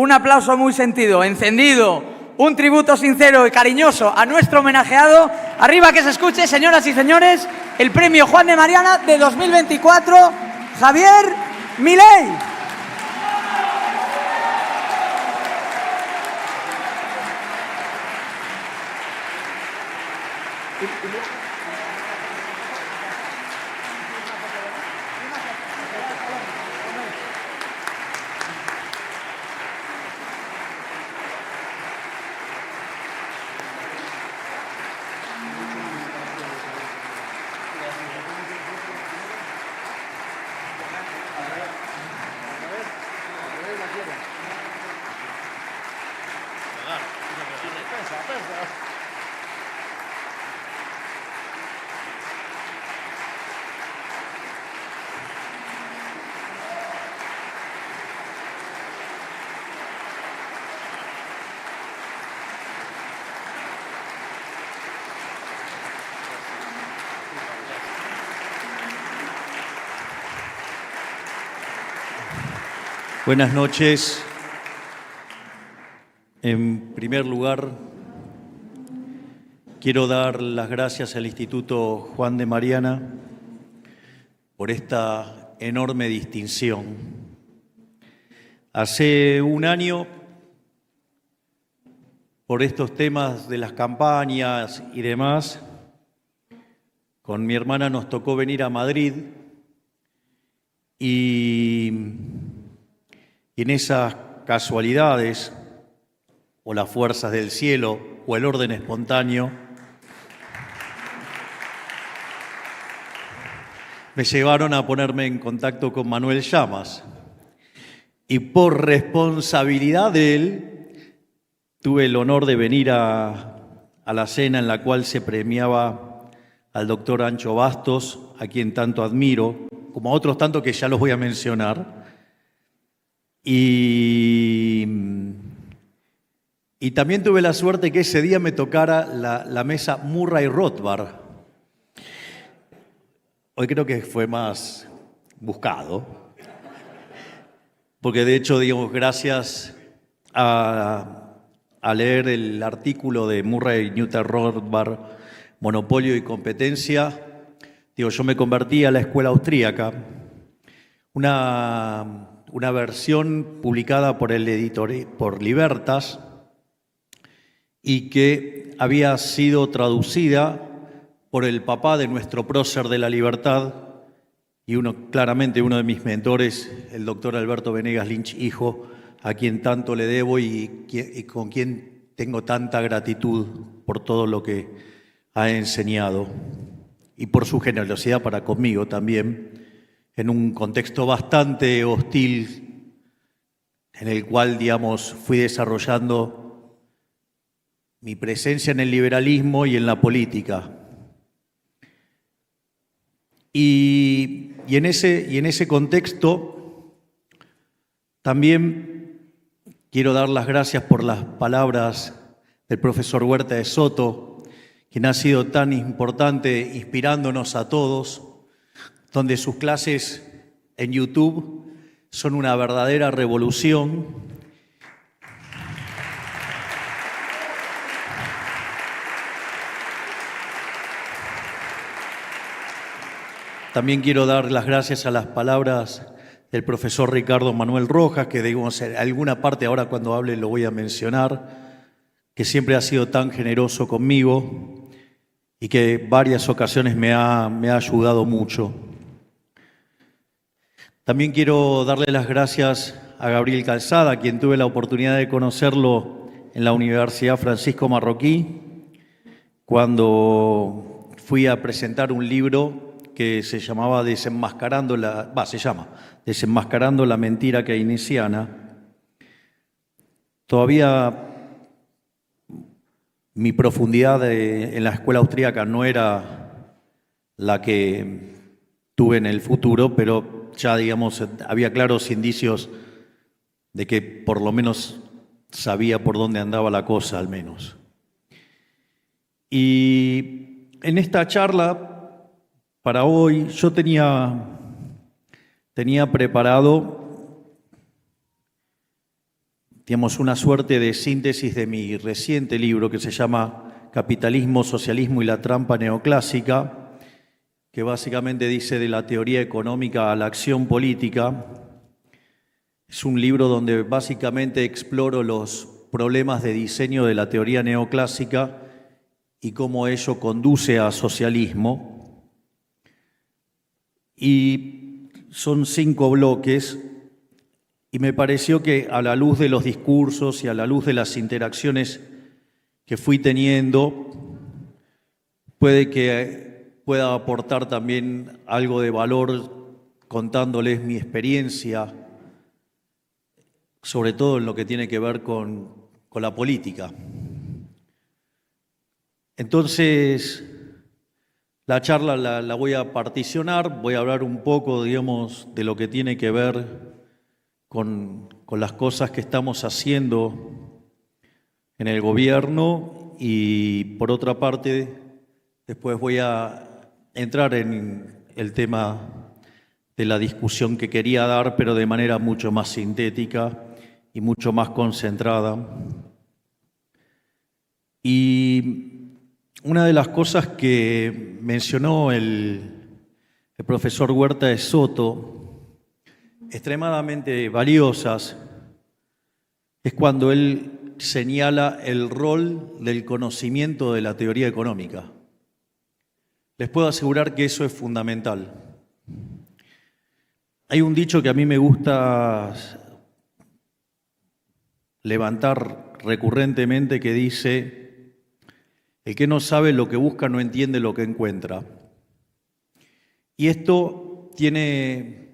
un aplauso muy sentido, encendido, un tributo sincero y cariñoso a nuestro homenajeado. Arriba que se escuche, señoras y señores, el premio Juan de Mariana de 2024, Javier Milei. Buenas noches. En primer lugar, quiero dar las gracias al Instituto Juan de Mariana por esta enorme distinción. Hace un año, por estos temas de las campañas y demás, con mi hermana nos tocó venir a Madrid y en esas casualidades, o las fuerzas del cielo, o el orden espontáneo, me llevaron a ponerme en contacto con Manuel Llamas. Y por responsabilidad de él, tuve el honor de venir a la cena en la cual se premiaba al doctor Ancho Bastos, a quien tanto admiro, como a otros tantos que ya los voy a mencionar. Y también tuve la suerte que ese día me tocara la mesa Murray-Rothbard. Hoy creo que fue más buscado, porque de hecho, digamos, gracias a leer el artículo de Murray-Rothbard, Monopolio y Competencia, yo me convertí a la escuela austríaca, una versión publicada por el editor, por Libertas, y que había sido traducida por el papá de nuestro prócer de la libertad y claramente uno de mis mentores, el doctor Alberto Venegas Lynch, hijo, a quien tanto le debo y con quien tengo tanta gratitud por todo lo que ha enseñado y por su generosidad para conmigo también, en un contexto bastante hostil en el cual, digamos, fui desarrollando mi presencia en el liberalismo y en la política. Y en ese contexto también quiero dar las gracias por las palabras del profesor Huerta de Soto, quien ha sido tan importante inspirándonos a todos, donde sus clases en YouTube son una verdadera revolución. También quiero dar las gracias a las palabras del profesor Ricardo Manuel Rojas, que digamos, en alguna parte ahora cuando hable lo voy a mencionar, que siempre ha sido tan generoso conmigo y que en varias ocasiones me ha ayudado mucho. También quiero darle las gracias a Gabriel Calzada, a quien tuve la oportunidad de conocerlo en la Universidad Francisco Marroquí, cuando fui a presentar un libro que se llama Desenmascarando la mentira keynesiana. Todavía mi profundidad en la escuela austríaca no era la que tuve en el futuro, pero ya, digamos, había claros indicios de que por lo menos sabía por dónde andaba la cosa, al menos. Y en esta charla, para hoy, yo tenía preparado, digamos, una suerte de síntesis de mi reciente libro que se llama Capitalismo, Socialismo y la Trampa Neoclásica, que básicamente dice de la teoría económica a la acción política. Es un libro donde básicamente exploro los problemas de diseño de la teoría neoclásica y cómo ello conduce a socialismo. Y son 5 bloques, y me pareció que a la luz de los discursos y a la luz de las interacciones que fui teniendo, pueda aportar también algo de valor contándoles mi experiencia, sobre todo en lo que tiene que ver con la política. Entonces, la charla la voy a particionar, voy a hablar un poco, digamos, de lo que tiene que ver con las cosas que estamos haciendo en el gobierno y, por otra parte, después voy a entrar en el tema de la discusión que quería dar, pero de manera mucho más sintética y mucho más concentrada. Y una de las cosas que mencionó el profesor Huerta de Soto, extremadamente valiosas, es cuando él señala el rol del conocimiento de la teoría económica. Les puedo asegurar que eso es fundamental. Hay un dicho que a mí me gusta levantar recurrentemente que dice: el que no sabe lo que busca no entiende lo que encuentra. Y esto tiene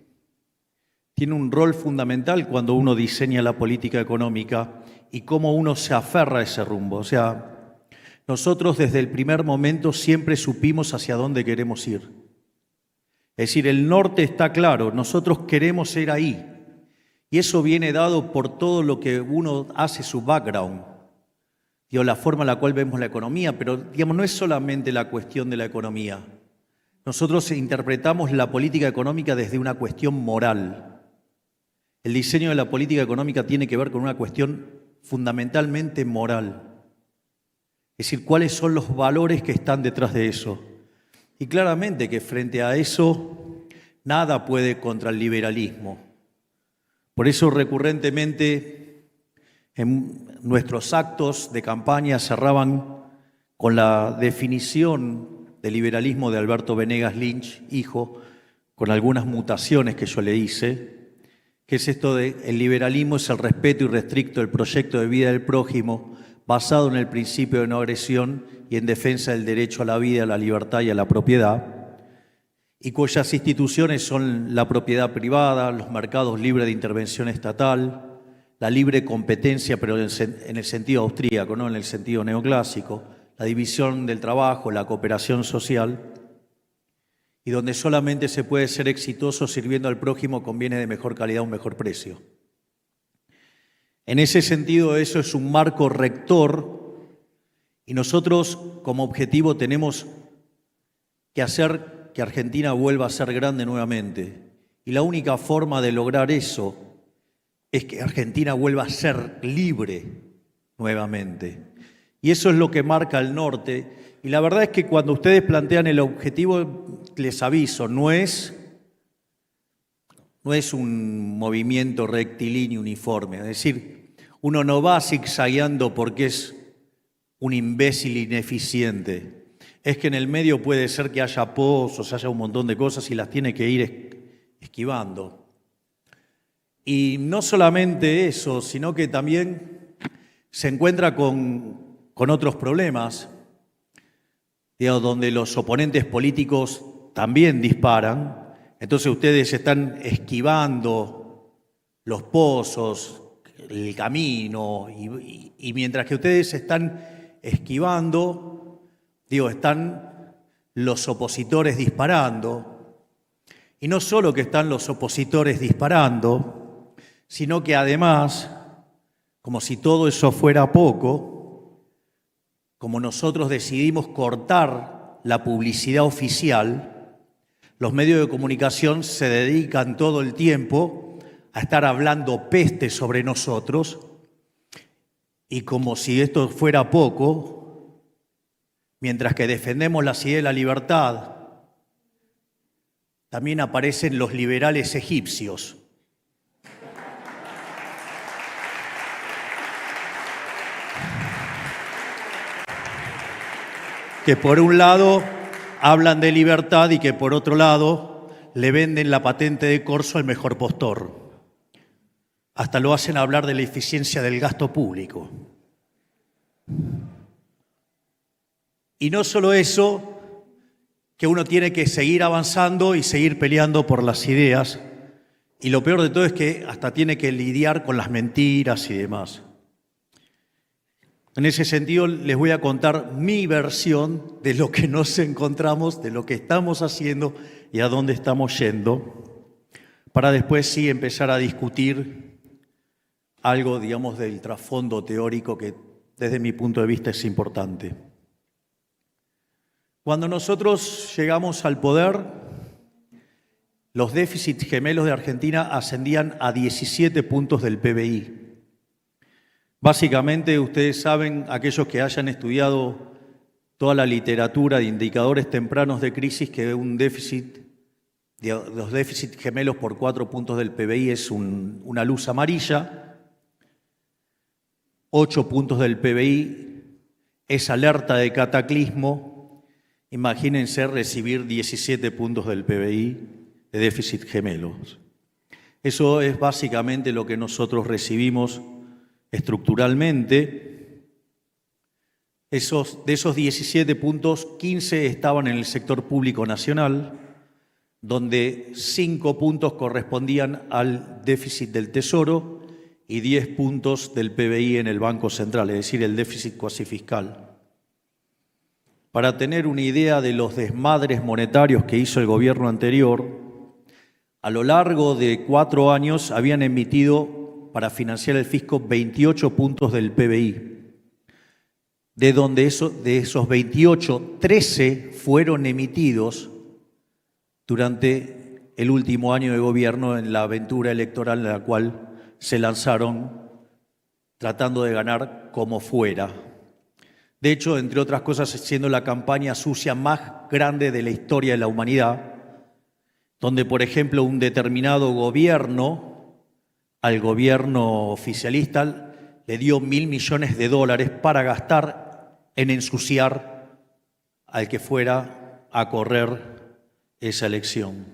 un rol fundamental cuando uno diseña la política económica y cómo uno se aferra a ese rumbo. O sea, nosotros desde el primer momento siempre supimos hacia dónde queremos ir. Es decir, el norte está claro, nosotros queremos ir ahí. Y eso viene dado por todo lo que uno hace, su background, la forma en la cual vemos la economía, pero digamos, no es solamente la cuestión de la economía. Nosotros interpretamos la política económica desde una cuestión moral. El diseño de la política económica tiene que ver con una cuestión fundamentalmente moral. Es decir, cuáles son los valores que están detrás de eso. Y claramente que frente a eso nada puede contra el liberalismo. Por eso recurrentemente en nuestros actos de campaña cerraban con la definición del liberalismo de Alberto Venegas Lynch, hijo, con algunas mutaciones que yo le hice, que es esto de: el liberalismo es el respeto irrestricto del proyecto de vida del prójimo, basado en el principio de no agresión y en defensa del derecho a la vida, a la libertad y a la propiedad, y cuyas instituciones son la propiedad privada, los mercados libres de intervención estatal, la libre competencia, pero en el sentido austríaco, no en el sentido neoclásico, la división del trabajo, la cooperación social, y donde solamente se puede ser exitoso sirviendo al prójimo con bienes de mejor calidad a un mejor precio. En ese sentido, eso es un marco rector y nosotros como objetivo tenemos que hacer que Argentina vuelva a ser grande nuevamente. Y la única forma de lograr eso es que Argentina vuelva a ser libre nuevamente. Y eso es lo que marca el norte. Y la verdad es que cuando ustedes plantean el objetivo, les aviso, no es un movimiento rectilíneo uniforme. Es decir, uno no va zigzagueando porque es un imbécil ineficiente. Es que en el medio puede ser que haya pozos, haya un montón de cosas y las tiene que ir esquivando. Y no solamente eso, sino que también se encuentra con otros problemas, digamos, donde los oponentes políticos también disparan. Entonces ustedes están esquivando los pozos, el camino, y mientras que ustedes están esquivando, están los opositores disparando. Y no solo que están los opositores disparando, sino que además, como si todo eso fuera poco, como nosotros decidimos cortar la publicidad oficial, los medios de comunicación se dedican todo el tiempo a estar hablando peste sobre nosotros Y como si esto fuera poco, mientras que defendemos la ideas de la libertad, también aparecen los liberales egipcios. Que por un lado hablan de libertad y que por otro lado le venden la patente de corso al mejor postor. Hasta lo hacen hablar de la eficiencia del gasto público. Y no solo eso, que uno tiene que seguir avanzando y seguir peleando por las ideas. Y lo peor de todo es que hasta tiene que lidiar con las mentiras y demás. En ese sentido, les voy a contar mi versión de lo que nos encontramos, de lo que estamos haciendo y a dónde estamos yendo, para después sí empezar a discutir algo, digamos, del trasfondo teórico que desde mi punto de vista es importante. Cuando nosotros llegamos al poder, los déficits gemelos de Argentina ascendían a 17 puntos del PBI. Básicamente, ustedes saben, aquellos que hayan estudiado toda la literatura de indicadores tempranos de crisis, que un déficit, los déficits gemelos por 4 puntos del PBI es una luz amarilla, 8 puntos del PBI es alerta de cataclismo. Imagínense recibir 17 puntos del PBI de déficit gemelos. Eso es básicamente lo que nosotros recibimos estructuralmente. De esos 17 puntos, 15 estaban en el sector público nacional, donde 5 puntos correspondían al déficit del Tesoro y 10 puntos del PBI en el Banco Central, es decir, el déficit cuasi fiscal. Para tener una idea de los desmadres monetarios que hizo el gobierno anterior, a lo largo de 4 años habían emitido para financiar el fisco 28 puntos del PBI. De donde de esos 28, 13 fueron emitidos durante el último año de gobierno en la aventura electoral en la cual se lanzaron tratando de ganar como fuera. De hecho, entre otras cosas, siendo la campaña sucia más grande de la historia de la humanidad, donde, por ejemplo, un determinado gobierno, al gobierno oficialista, le dio $1.000 millones para gastar en ensuciar al que fuera a correr esa elección.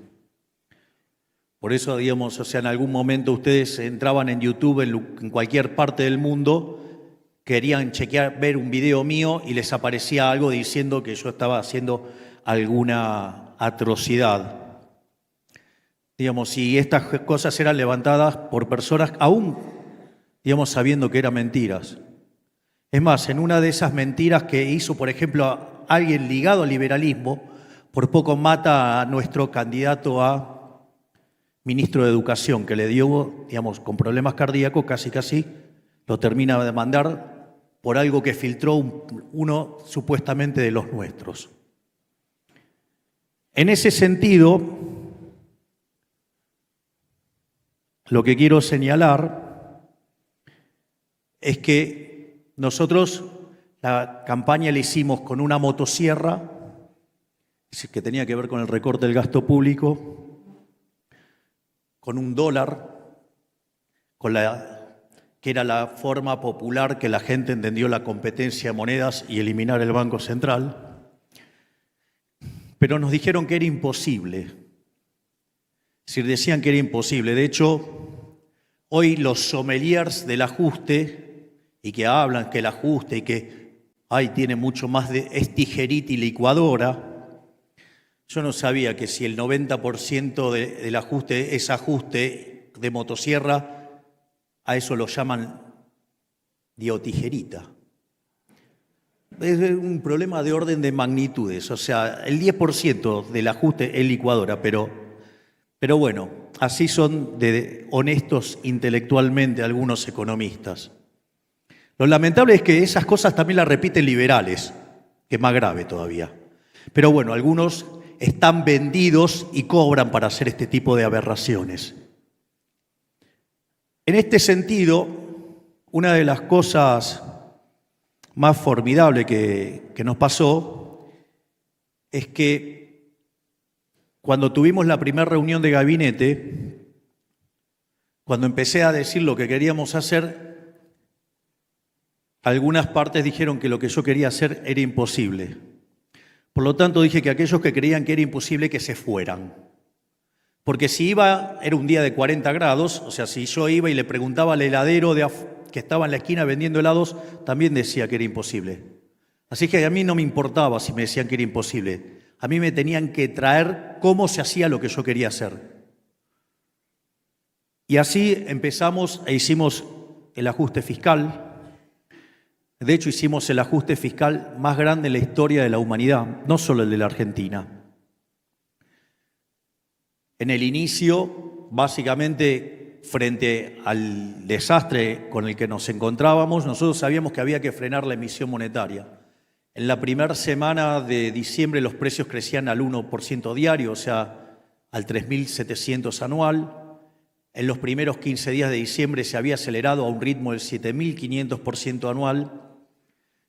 Por eso, digamos, o sea, en algún momento ustedes entraban en YouTube en cualquier parte del mundo, querían chequear, ver un video mío y les aparecía algo diciendo que yo estaba haciendo alguna atrocidad. Digamos, si estas cosas eran levantadas por personas aún, digamos, sabiendo que eran mentiras. Es más, en una de esas mentiras que hizo, por ejemplo, a alguien ligado al liberalismo, por poco mata a nuestro candidato a ministro de Educación, que le dio, digamos, con problemas cardíacos, casi lo termina de mandar por algo que filtró uno supuestamente de los nuestros. En ese sentido, lo que quiero señalar es que nosotros la campaña la hicimos con una motosierra, que tenía que ver con el recorte del gasto público, con $1, que era la forma popular que la gente entendió la competencia de monedas y eliminar el Banco Central. Pero nos dijeron que era imposible. Es decir, decían que era imposible. De hecho, hoy los sommeliers del ajuste, y que hablan que el ajuste y que tiene mucho más de tijerita y licuadora, yo no sabía que si el 90% del ajuste es ajuste de motosierra, a eso lo llaman tijerita. Es un problema de orden de magnitudes, o sea, el 10% del ajuste es licuadora, pero bueno, así son de honestos intelectualmente algunos economistas. Lo lamentable es que esas cosas también las repiten liberales, que es más grave todavía. Pero bueno, algunos están vendidos y cobran para hacer este tipo de aberraciones. En este sentido, una de las cosas más formidables que nos pasó es que cuando tuvimos la primera reunión de gabinete, cuando empecé a decir lo que queríamos hacer, algunas partes dijeron que lo que yo quería hacer era imposible. Por lo tanto, dije que aquellos que creían que era imposible, que se fueran. Porque si iba, era un día de 40 grados, o sea, si yo iba y le preguntaba al heladero que estaba en la esquina vendiendo helados, también decía que era imposible. Así que a mí no me importaba si me decían que era imposible. A mí me tenían que traer cómo se hacía lo que yo quería hacer. Y así empezamos e hicimos el ajuste fiscal. De hecho, hicimos el ajuste fiscal más grande en la historia de la humanidad, no solo el de la Argentina. En el inicio, básicamente, frente al desastre con el que nos encontrábamos, nosotros sabíamos que había que frenar la emisión monetaria. En la primera semana de diciembre los precios crecían al 1% diario, o sea, al 3.700 anual. En los primeros 15 días de diciembre se había acelerado a un ritmo del 7.500% anual.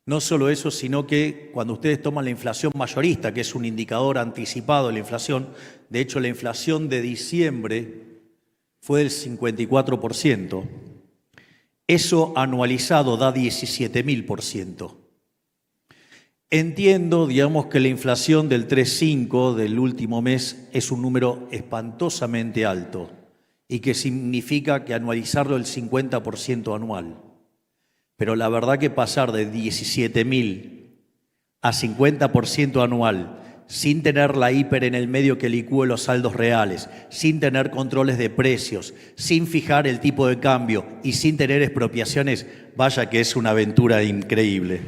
No solo eso, sino que cuando ustedes toman la inflación mayorista, que es un indicador anticipado de la inflación, de hecho la inflación de diciembre fue del 54%. Eso anualizado da 17.000%. Entiendo, digamos, que la inflación del 3,5 del último mes es un número espantosamente alto y que significa que anualizarlo el 50% anual. Pero la verdad que pasar de 17.000 a 50% anual, sin tener la hiper en el medio que licúe los saldos reales, sin tener controles de precios, sin fijar el tipo de cambio y sin tener expropiaciones, vaya que es una aventura increíble.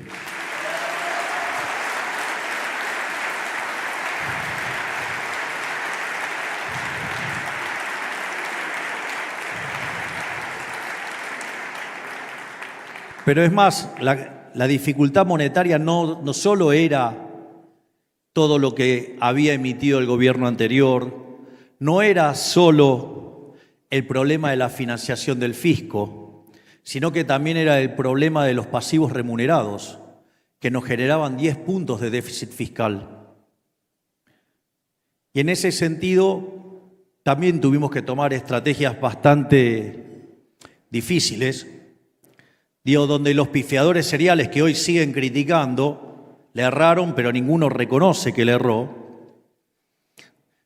Pero es más, la dificultad monetaria no solo era todo lo que había emitido el gobierno anterior, no era solo el problema de la financiación del fisco, sino que también era el problema de los pasivos remunerados, que nos generaban 10 puntos de déficit fiscal. Y en ese sentido, también tuvimos que tomar estrategias bastante difíciles, donde los pifiadores seriales que hoy siguen criticando, le erraron, pero ninguno reconoce que le erró,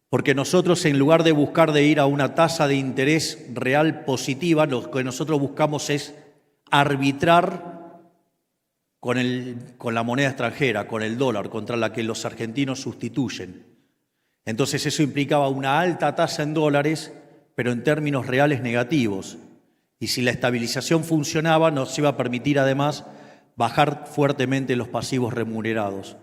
porque nosotros, en lugar de buscar de ir a una tasa de interés real positiva, lo que nosotros buscamos es arbitrar con la moneda extranjera, con el dólar, contra la que los argentinos sustituyen. Entonces eso implicaba una alta tasa en dólares, pero en términos reales negativos. Y si la estabilización funcionaba, nos iba a permitir además bajar fuertemente los pasivos remunerados.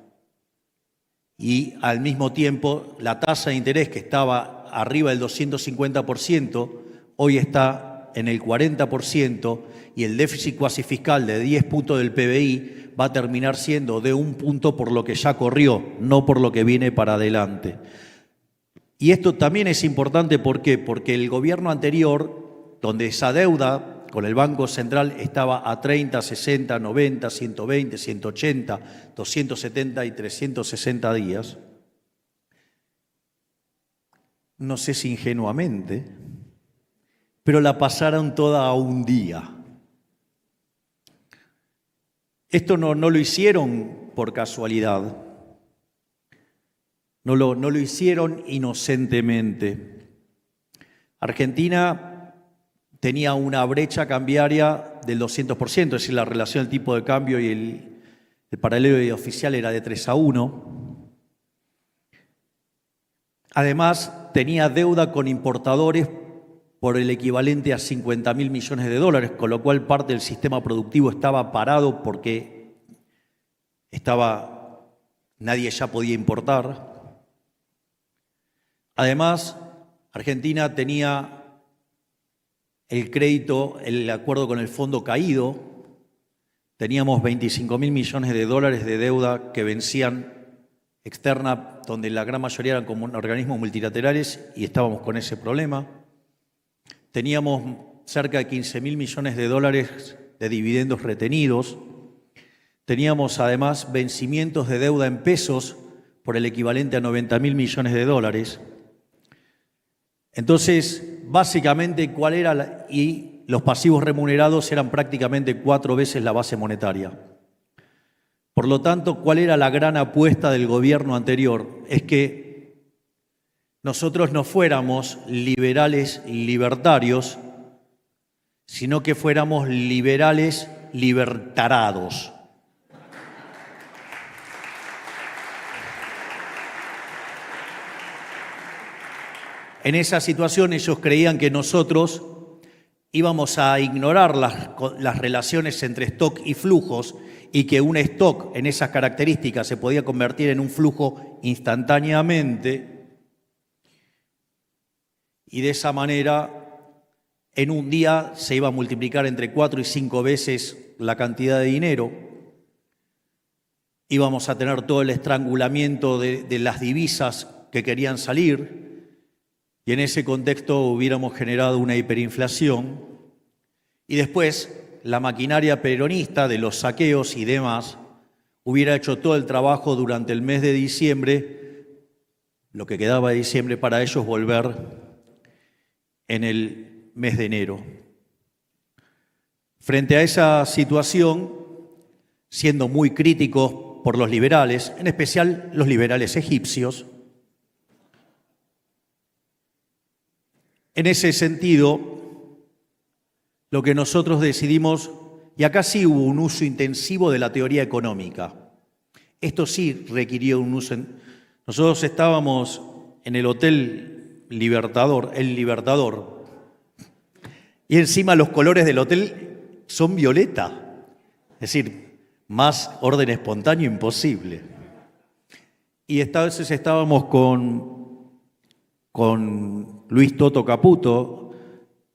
Y al mismo tiempo, la tasa de interés, que estaba arriba del 250%, hoy está en el 40%, y el déficit cuasi fiscal de 10 puntos del PBI va a terminar siendo de 1 punto por lo que ya corrió, no por lo que viene para adelante. Y esto también es importante, ¿por qué? Porque el gobierno anterior, donde esa deuda con el Banco Central estaba a 30, 60, 90, 120, 180, 270 y 360 días, no sé si ingenuamente, pero la pasaron toda a un día. Esto no lo hicieron por casualidad, no lo hicieron inocentemente. Argentina tenía una brecha cambiaria del 200%, es decir, la relación del tipo de cambio y el paralelo y oficial era de 3-1. Además, tenía deuda con importadores por el equivalente a 50.000 millones de dólares, con lo cual parte del sistema productivo estaba parado porque nadie ya podía importar. Además, Argentina tenía el crédito, el acuerdo con el fondo caído, teníamos 25.000 millones de dólares de deuda que vencían externa, donde la gran mayoría eran como organismos multilaterales y estábamos con ese problema. Teníamos cerca de 15.000 millones de dólares de dividendos retenidos. Teníamos además vencimientos de deuda en pesos por el equivalente a 90.000 millones de dólares. Entonces, básicamente, y los pasivos remunerados eran prácticamente 4 veces la base monetaria. Por lo tanto, ¿cuál era la gran apuesta del gobierno anterior? Es que nosotros no fuéramos liberales libertarios, sino que fuéramos liberales libertarados. En esa situación ellos creían que nosotros íbamos a ignorar las relaciones entre stock y flujos y que un stock en esas características se podía convertir en un flujo instantáneamente y de esa manera en un día se iba a multiplicar entre 4 y 5 veces la cantidad de dinero. Íbamos a tener todo el estrangulamiento de las divisas que querían salir. Y en ese contexto hubiéramos generado una hiperinflación y después la maquinaria peronista de los saqueos y demás hubiera hecho todo el trabajo durante el mes de diciembre, lo que quedaba de diciembre para ellos volver en el mes de enero. Frente a esa situación, siendo muy críticos por los liberales, en especial los liberales egipcios, en ese sentido, lo que nosotros decidimos, y acá sí hubo un uso intensivo de la teoría económica. Esto sí requirió un uso. Nosotros estábamos en el Hotel Libertador, el Libertador, y encima los colores del hotel son violeta. Es decir, más orden espontáneo imposible. Y esta vez estábamos con Luis Toto Caputo,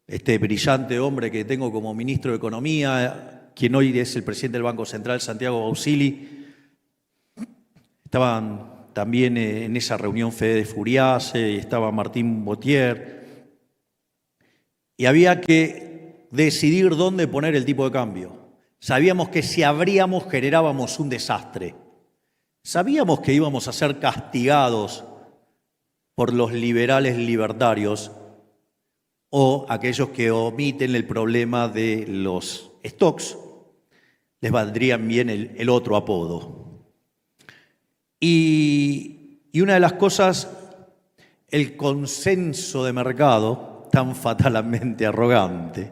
este brillante hombre que tengo como ministro de Economía, quien hoy es el presidente del Banco Central, Santiago Bausili. Estaban también en esa reunión Fede Furiase, y estaba Martín Botier. Y había que decidir dónde poner el tipo de cambio. Sabíamos que si abríamos generábamos un desastre. Sabíamos que íbamos a ser castigados por los liberales libertarios o aquellos que omiten el problema de los stocks, les valdrían bien el otro apodo. Y una de las cosas, el consenso de mercado, tan fatalmente arrogante,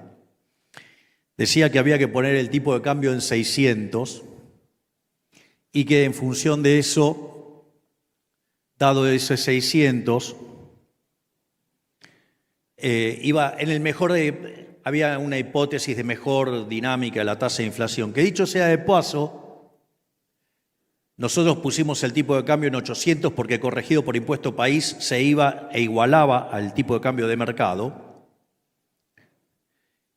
decía que había que poner el tipo de cambio en 600 y que en función de eso, dado ese 600, había una hipótesis de mejor dinámica de la tasa de inflación, que dicho sea de paso, nosotros pusimos el tipo de cambio en 800 porque corregido por impuesto país se iba e igualaba al tipo de cambio de mercado.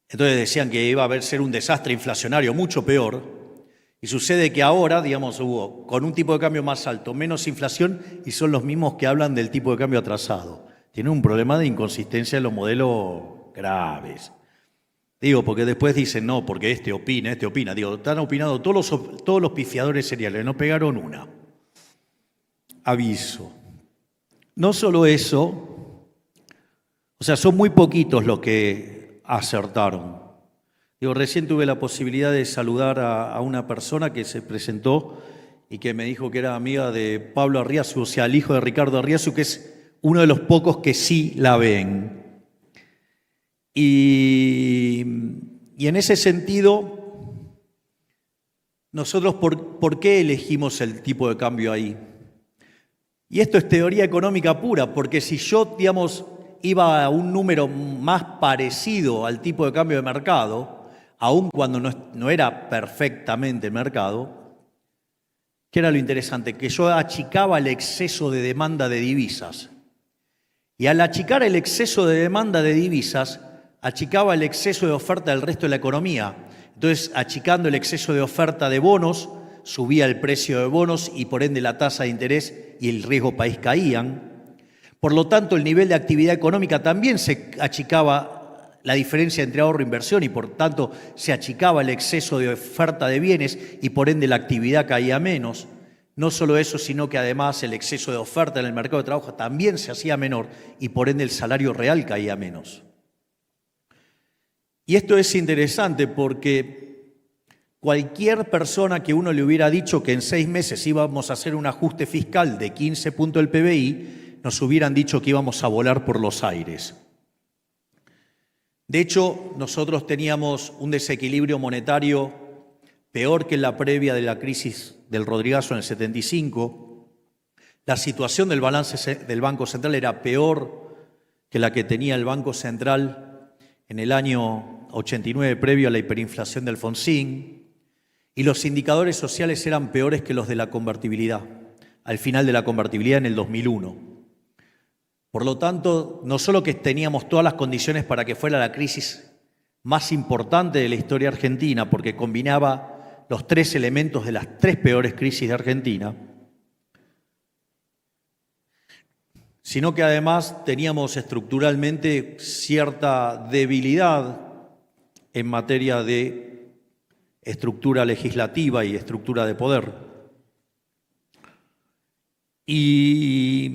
Entonces decían que iba a ser un desastre inflacionario mucho peor. Y sucede que ahora, digamos, hubo con un tipo de cambio más alto, menos inflación y son los mismos que hablan del tipo de cambio atrasado. Tienen un problema de inconsistencia en los modelos graves. Digo, porque después dicen, no, porque este opina. Digo, están opinando todos los pifiadores seriales, no pegaron una. Aviso. No solo eso, o sea, son muy poquitos los que acertaron. Digo, recién tuve la posibilidad de saludar a una persona que se presentó y que me dijo que era amiga de Pablo Arriazu, o sea, el hijo de Ricardo Arriazu, que es uno de los pocos que sí la ven. Y en ese sentido, nosotros, ¿por qué elegimos el tipo de cambio ahí? Y esto es teoría económica pura, porque si yo, digamos, iba a un número más parecido al tipo de cambio de mercado, aun cuando no era perfectamente el mercado, ¿qué era lo interesante? Que yo achicaba el exceso de demanda de divisas. Y al achicar el exceso de demanda de divisas, achicaba el exceso de oferta del resto de la economía. Entonces, achicando el exceso de oferta de bonos, subía el precio de bonos y por ende la tasa de interés y el riesgo país caían. Por lo tanto, el nivel de actividad económica también se achicaba la diferencia entre ahorro e inversión y por tanto se achicaba el exceso de oferta de bienes y por ende la actividad caía menos. No solo eso, sino que además el exceso de oferta en el mercado de trabajo también se hacía menor y por ende el salario real caía menos. Y esto es interesante porque cualquier persona que uno le hubiera dicho que en 6 meses íbamos a hacer un ajuste fiscal de 15 puntos del PBI, nos hubieran dicho que íbamos a volar por los aires. De hecho, nosotros teníamos un desequilibrio monetario peor que en la previa de la crisis del Rodrigazo en el 75. La situación del balance del Banco Central era peor que la que tenía el Banco Central en el año 89, previo a la hiperinflación del Alfonsín. Y los indicadores sociales eran peores que los de la convertibilidad, al final de la convertibilidad en el 2001. Por lo tanto, no solo que teníamos todas las condiciones para que fuera la crisis más importante de la historia argentina, porque combinaba los 3 elementos de las 3 peores crisis de Argentina, sino que además teníamos estructuralmente cierta debilidad en materia de estructura legislativa y estructura de poder. Y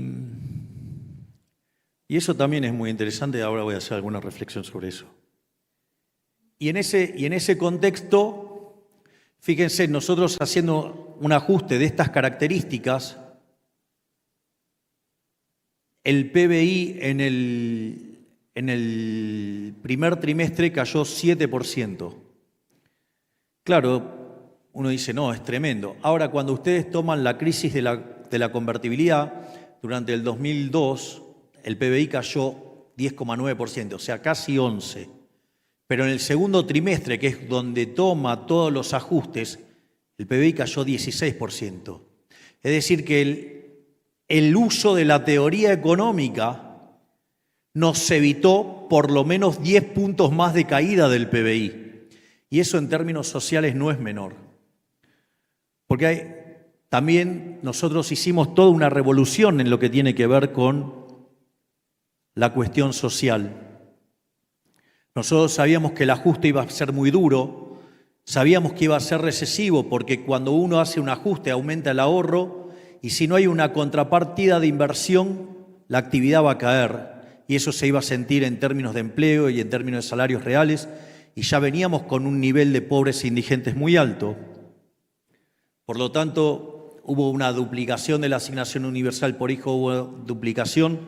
eso también es muy interesante, ahora voy a hacer alguna reflexión sobre eso. Y en ese contexto, fíjense, nosotros haciendo un ajuste de estas características, el PBI en el primer trimestre cayó 7%. Claro, uno dice, no, es tremendo. Ahora, cuando ustedes toman la crisis de la convertibilidad, durante el 2002, el PBI cayó 10,9%, o sea, casi 11%. Pero en el segundo trimestre, que es donde toma todos los ajustes, el PBI cayó 16%. Es decir, que el uso de la teoría económica nos evitó por lo menos 10 puntos más de caída del PBI. Y eso en términos sociales no es menor. Porque también nosotros hicimos toda una revolución en lo que tiene que ver con la cuestión social. Nosotros sabíamos que el ajuste iba a ser muy duro, sabíamos que iba a ser recesivo porque cuando uno hace un ajuste aumenta el ahorro y si no hay una contrapartida de inversión, la actividad va a caer y eso se iba a sentir en términos de empleo y en términos de salarios reales y ya veníamos con un nivel de pobres e indigentes muy alto. Por lo tanto, hubo una duplicación de la asignación universal por hijo, hubo duplicación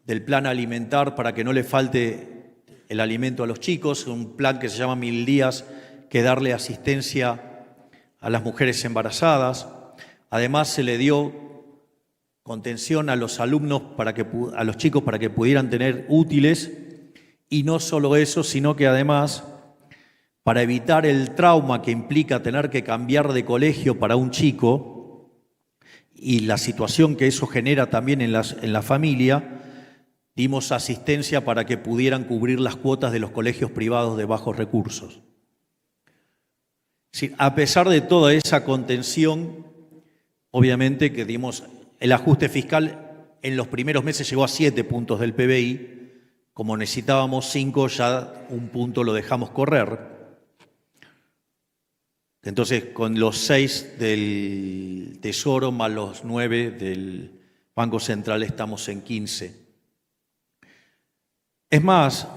del plan alimentar para que no le falte el alimento a los chicos, un plan que se llama 1000 días, que darle asistencia a las mujeres embarazadas. Además se le dio contención a los alumnos, a los chicos para que pudieran tener útiles, y no solo eso, sino que además, para evitar el trauma que implica tener que cambiar de colegio para un chico, y la situación que eso genera también en la familia, dimos asistencia para que pudieran cubrir las cuotas de los colegios privados de bajos recursos. Sí, a pesar de toda esa contención, obviamente que dimos el ajuste fiscal en los primeros meses llegó a 7 puntos del PBI, como necesitábamos 5, ya un punto lo dejamos correr. Entonces, con los 6 del Tesoro más los 9 del Banco Central estamos en 15. Es más,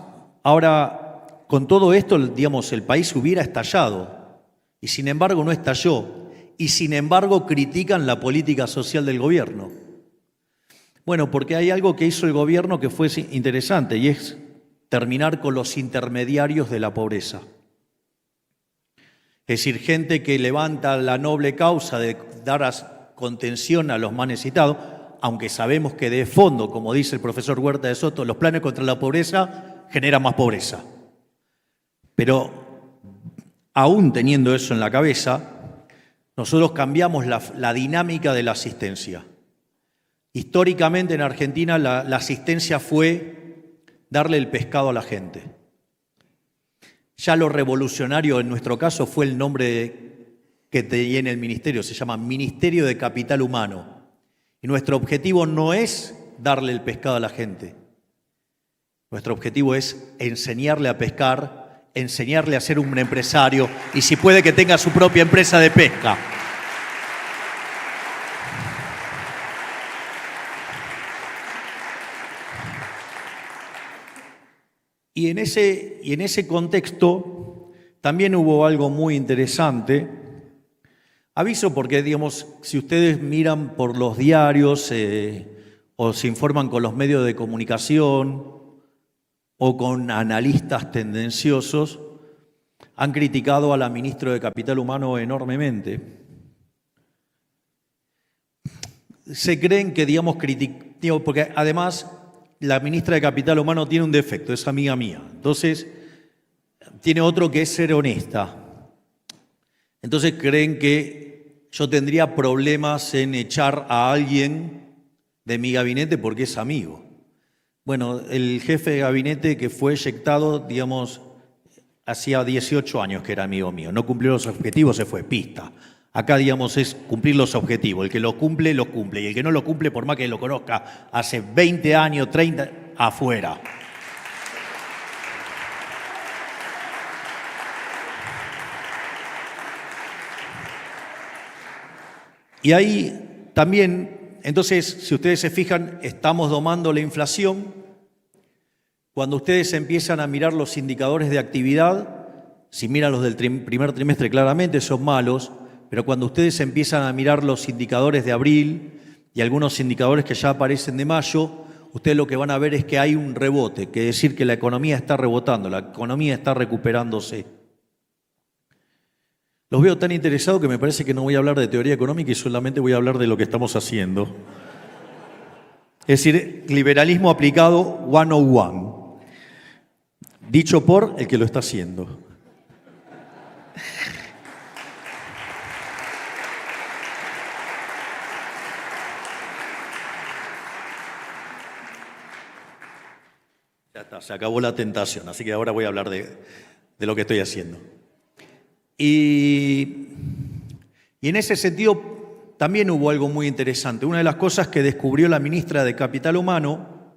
ahora con todo esto, digamos, el país hubiera estallado y sin embargo no estalló y sin embargo critican la política social del gobierno. Bueno, porque hay algo que hizo el gobierno que fue interesante y es terminar con los intermediarios de la pobreza. Es decir, gente que levanta la noble causa de dar contención a los más necesitados, aunque sabemos que de fondo, como dice el profesor Huerta de Soto, los planes contra la pobreza generan más pobreza. Pero aún teniendo eso en la cabeza, nosotros cambiamos la dinámica de la asistencia. Históricamente en Argentina la asistencia fue darle el pescado a la gente. Ya lo revolucionario en nuestro caso fue el nombre que tiene el ministerio, se llama Ministerio de Capital Humano. Y nuestro objetivo no es darle el pescado a la gente, Nuestro objetivo es enseñarle a pescar, enseñarle a ser un empresario y si puede que tenga su propia empresa de pesca. Y en ese contexto también hubo algo muy interesante. Aviso porque, digamos, si ustedes miran por los diarios o se informan con los medios de comunicación o con analistas tendenciosos, han criticado a la ministra de Capital Humano enormemente. Se creen que, digamos, porque además la ministra de Capital Humano tiene un defecto, es amiga mía. Entonces, tiene otro que es ser honesta. Entonces creen que yo tendría problemas en echar a alguien de mi gabinete porque es amigo. Bueno, el jefe de gabinete que fue eyectado, digamos, hacía 18 años que era amigo mío. No cumplió los objetivos, se fue, pista. Acá, digamos, es cumplir los objetivos. El que lo cumple, lo cumple. Y el que no lo cumple, por más que lo conozca hace 20 años, 30, afuera. Y ahí también, entonces, si ustedes se fijan, estamos domando la inflación. Cuando ustedes empiezan a mirar los indicadores de actividad, si miran los del primer trimestre claramente son malos, pero cuando ustedes empiezan a mirar los indicadores de abril y algunos indicadores que ya aparecen de mayo, ustedes lo que van a ver es que hay un rebote, que es decir que la economía está rebotando, la economía está recuperándose. Los veo tan interesados que me parece que no voy a hablar de teoría económica y solamente voy a hablar de lo que estamos haciendo. Es decir, liberalismo aplicado 101, dicho por el que lo está haciendo. Ya está, se acabó la tentación, así que ahora voy a hablar de lo que estoy haciendo. Y en ese sentido también hubo algo muy interesante. Una de las cosas que descubrió la ministra de Capital Humano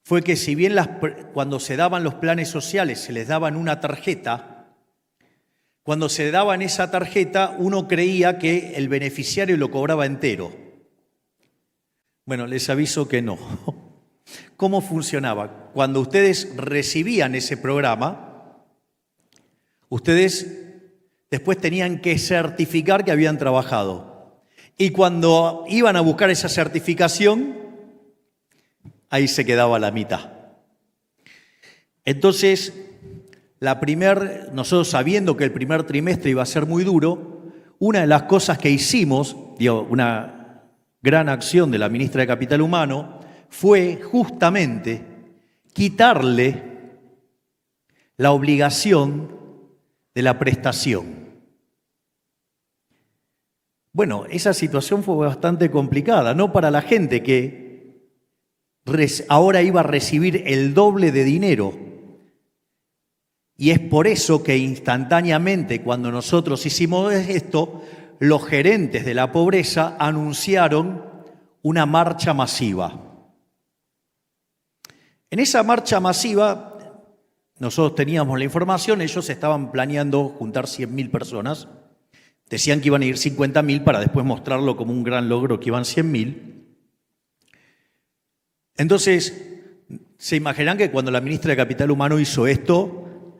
fue que si bien cuando se daban los planes sociales se les daban una tarjeta, cuando se daban esa tarjeta uno creía que el beneficiario lo cobraba entero. Bueno, les aviso que no. ¿Cómo funcionaba? Cuando ustedes recibían ese programa, ustedes después tenían que certificar que habían trabajado. Y cuando iban a buscar esa certificación, ahí se quedaba la mitad. Entonces, nosotros sabiendo que el primer trimestre iba a ser muy duro, una de las cosas que hicimos, una gran acción de la ministra de Capital Humano, fue justamente quitarle la obligación de la prestación. Bueno, esa situación fue bastante complicada, no para la gente que ahora iba a recibir el doble de dinero. Y es por eso que instantáneamente, cuando nosotros hicimos esto, los gerentes de la pobreza anunciaron una marcha masiva. En esa marcha masiva, nosotros teníamos la información, ellos estaban planeando juntar 100.000 personas. Decían que iban a ir 50.000 para después mostrarlo como un gran logro que iban 100.000. Entonces, se imaginarán que cuando la ministra de Capital Humano hizo esto,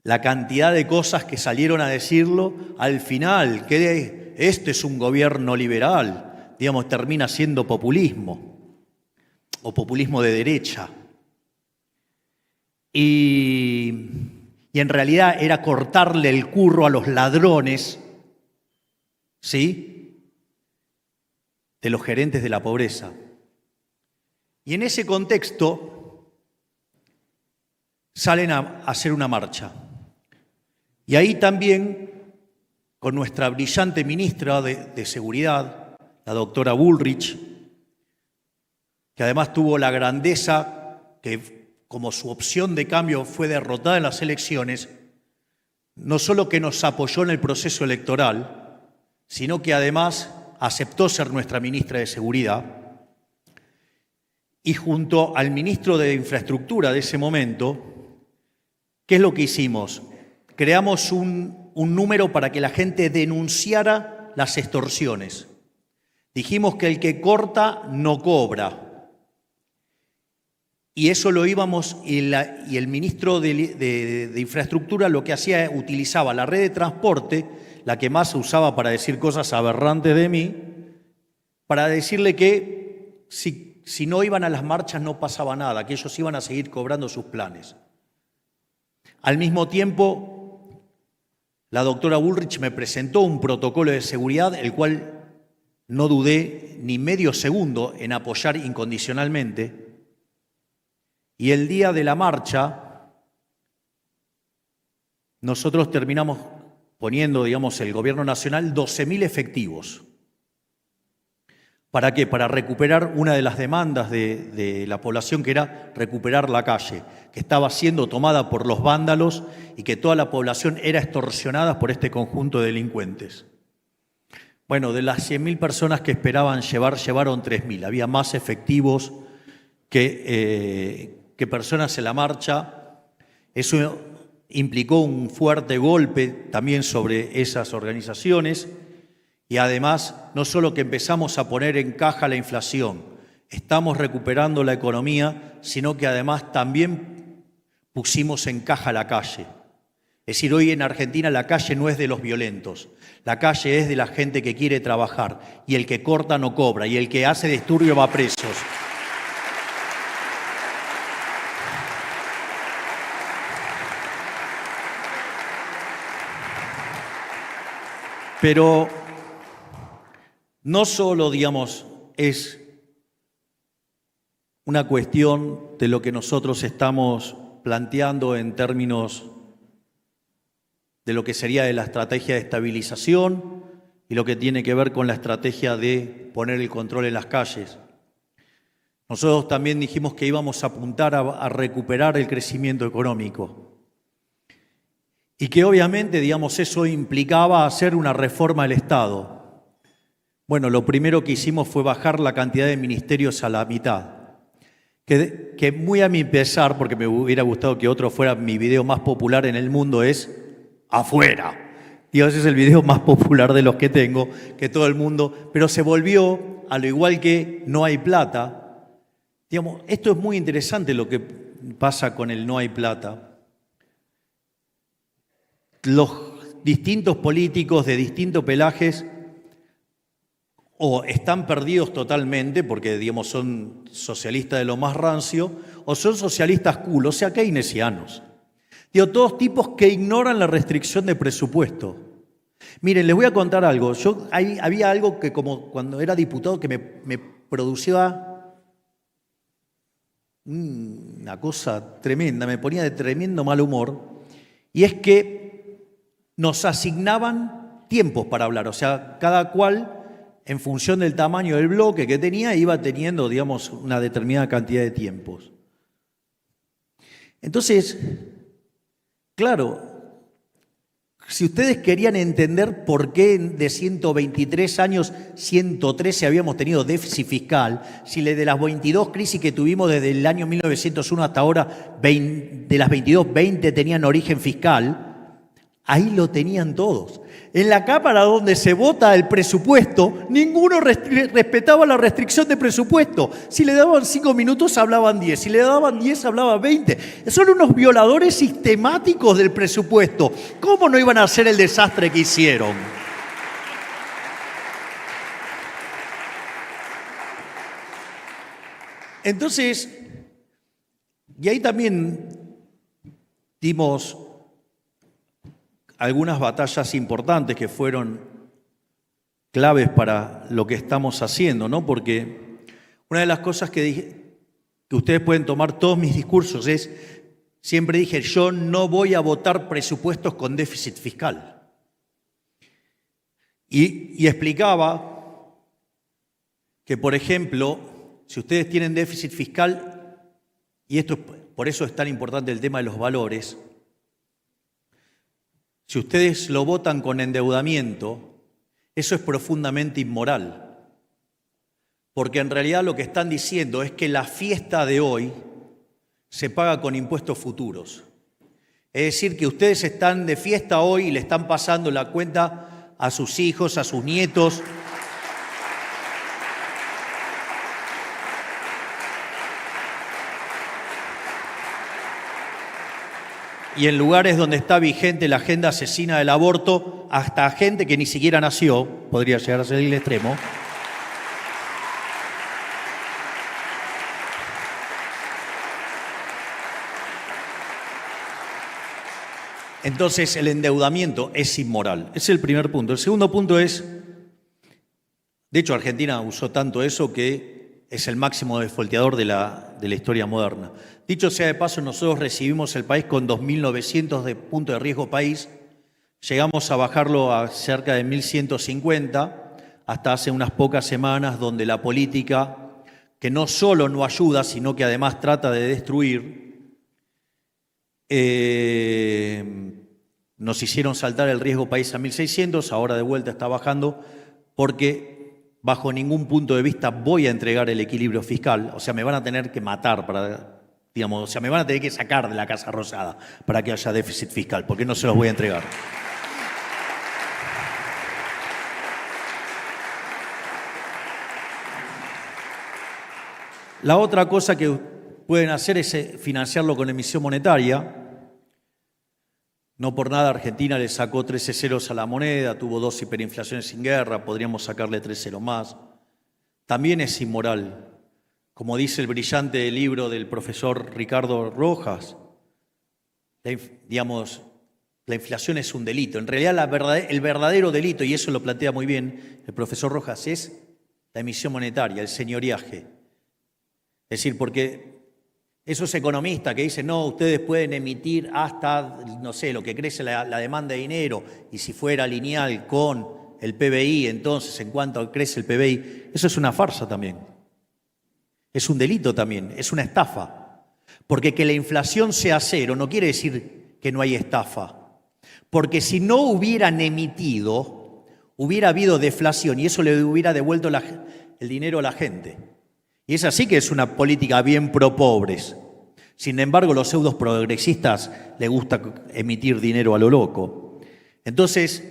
la cantidad de cosas que salieron a decirlo, al final, que este es un gobierno liberal, digamos, termina siendo populismo, o populismo de derecha. Y en realidad era cortarle el curro a los ladrones, ¿sí?, de los gerentes de la pobreza. Y en ese contexto salen a hacer una marcha. Y ahí también, con nuestra brillante ministra de Seguridad, la doctora Bullrich, que además tuvo la grandeza que, como su opción de cambio fue derrotada en las elecciones, no solo que nos apoyó en el proceso electoral, sino que además aceptó ser nuestra ministra de Seguridad. Y junto al ministro de Infraestructura de ese momento, ¿qué es lo que hicimos? Creamos un número para que la gente denunciara las extorsiones. Dijimos que el que corta no cobra. Y eso lo íbamos, y el ministro de Infraestructura lo que hacía, utilizaba la red de transporte, la que más se usaba para decir cosas aberrantes de mí, para decirle que si no iban a las marchas no pasaba nada, que ellos iban a seguir cobrando sus planes. Al mismo tiempo, la doctora Bullrich me presentó un protocolo de seguridad, el cual no dudé ni medio segundo en apoyar incondicionalmente. Y el día de la marcha, nosotros terminamos poniendo, digamos, el gobierno nacional 12.000 efectivos. ¿Para qué? Para recuperar una de las demandas de la población, que era recuperar la calle, que estaba siendo tomada por los vándalos y que toda la población era extorsionada por este conjunto de delincuentes. Bueno, de las 100.000 personas que esperaban llevaron 3.000. Había más efectivos que personas en la marcha. Eso implicó un fuerte golpe también sobre esas organizaciones. Y además, no solo que empezamos a poner en caja la inflación, estamos recuperando la economía, sino que además también pusimos en caja la calle. Es decir, hoy en Argentina la calle no es de los violentos, la calle es de la gente que quiere trabajar, y el que corta no cobra, y el que hace disturbio va presos. Pero no solo, digamos, es una cuestión de lo que nosotros estamos planteando en términos de lo que sería de la estrategia de estabilización y lo que tiene que ver con la estrategia de poner el control en las calles. Nosotros también dijimos que íbamos a apuntar a recuperar el crecimiento económico y que obviamente, digamos, eso implicaba hacer una reforma del Estado. Bueno, lo primero que hicimos fue bajar la cantidad de ministerios a la mitad, que muy a mi pesar, porque me hubiera gustado que otro fuera mi video más popular en el mundo, es afuera. Digo, ese es el video más popular de los que tengo, que todo el mundo, pero se volvió, a lo igual que no hay plata. Digamos, esto es muy interesante lo que pasa con el no hay plata. Los distintos políticos de distintos pelajes o están perdidos totalmente porque, digamos, son socialistas de lo más rancio, o son socialistas cool, o sea, keynesianos. Digo, todos tipos que ignoran la restricción de presupuesto. Miren, les voy a contar algo. Había algo que, como cuando era diputado, que me producía una cosa tremenda, me ponía de tremendo mal humor, y es que nos asignaban tiempos para hablar, o sea, cada cual, en función del tamaño del bloque que tenía, iba teniendo, digamos, una determinada cantidad de tiempos. Entonces, claro, si ustedes querían entender por qué de 123 años, 113 habíamos tenido déficit fiscal, si de las 22 crisis que tuvimos desde el año 1901 hasta ahora, de las 22, 20 tenían origen fiscal, ahí lo tenían todos. En la Cámara donde se vota el presupuesto, ninguno respetaba la restricción de presupuesto. Si le daban 5 minutos, hablaban 10. Si le daban 10, hablaban 20. Son unos violadores sistemáticos del presupuesto. ¿Cómo no iban a hacer el desastre que hicieron? Entonces, y ahí también dimos algunas batallas importantes que fueron claves para lo que estamos haciendo, ¿no? Porque una de las cosas que dije, que ustedes pueden tomar todos mis discursos, es, siempre dije, yo no voy a votar presupuestos con déficit fiscal. Y explicaba que, por ejemplo, si ustedes tienen déficit fiscal, y esto por eso es tan importante el tema de los valores, si ustedes lo votan con endeudamiento, eso es profundamente inmoral. porque en realidad lo que están diciendo es que la fiesta de hoy se paga con impuestos futuros. Es decir, que ustedes están de fiesta hoy y le están pasando la cuenta a sus hijos, a sus nietos. Y en lugares donde está vigente la agenda asesina del aborto, hasta gente que ni siquiera nació, podría llegar a ser el extremo. Entonces el endeudamiento es inmoral. Ese es el primer punto. El segundo punto es, de hecho Argentina usó tanto eso que es el máximo defolteador de la historia moderna. Dicho sea de paso, nosotros recibimos el país con 2.900 de punto de riesgo país, llegamos a bajarlo a cerca de 1.150 hasta hace unas pocas semanas, donde la política, que no solo no ayuda, sino que además trata de destruir, nos hicieron saltar el riesgo país a 1.600, ahora de vuelta está bajando, porque bajo ningún punto de vista voy a entregar el equilibrio fiscal, o sea, me van a tener que matar para, digamos, o sea, me van a tener que sacar de la Casa Rosada para que haya déficit fiscal, porque no se los voy a entregar. La otra cosa que pueden hacer es financiarlo con emisión monetaria. No por nada Argentina le sacó 13 ceros a la moneda, tuvo 2 hiperinflaciones sin guerra, podríamos sacarle 3 ceros más. También es inmoral, como dice el brillante libro del profesor Ricardo Rojas, digamos, la inflación es un delito. En realidad el verdadero delito, y eso lo plantea muy bien el profesor Rojas, es la emisión monetaria, el señoriaje. Es decir, porque esos economistas que dicen, no, ustedes pueden emitir hasta, no sé, lo que crece la demanda de dinero, y si fuera lineal con el PBI, entonces, en cuanto crece el PBI, eso es una farsa también. Es un delito también, es una estafa. Porque que la inflación sea cero no quiere decir que no hay estafa. Porque si no hubieran emitido, hubiera habido deflación y eso le hubiera devuelto el dinero a la gente. Y esa sí que es una política bien pro pobres. Sin embargo, los pseudos progresistas les gusta emitir dinero a lo loco. Entonces,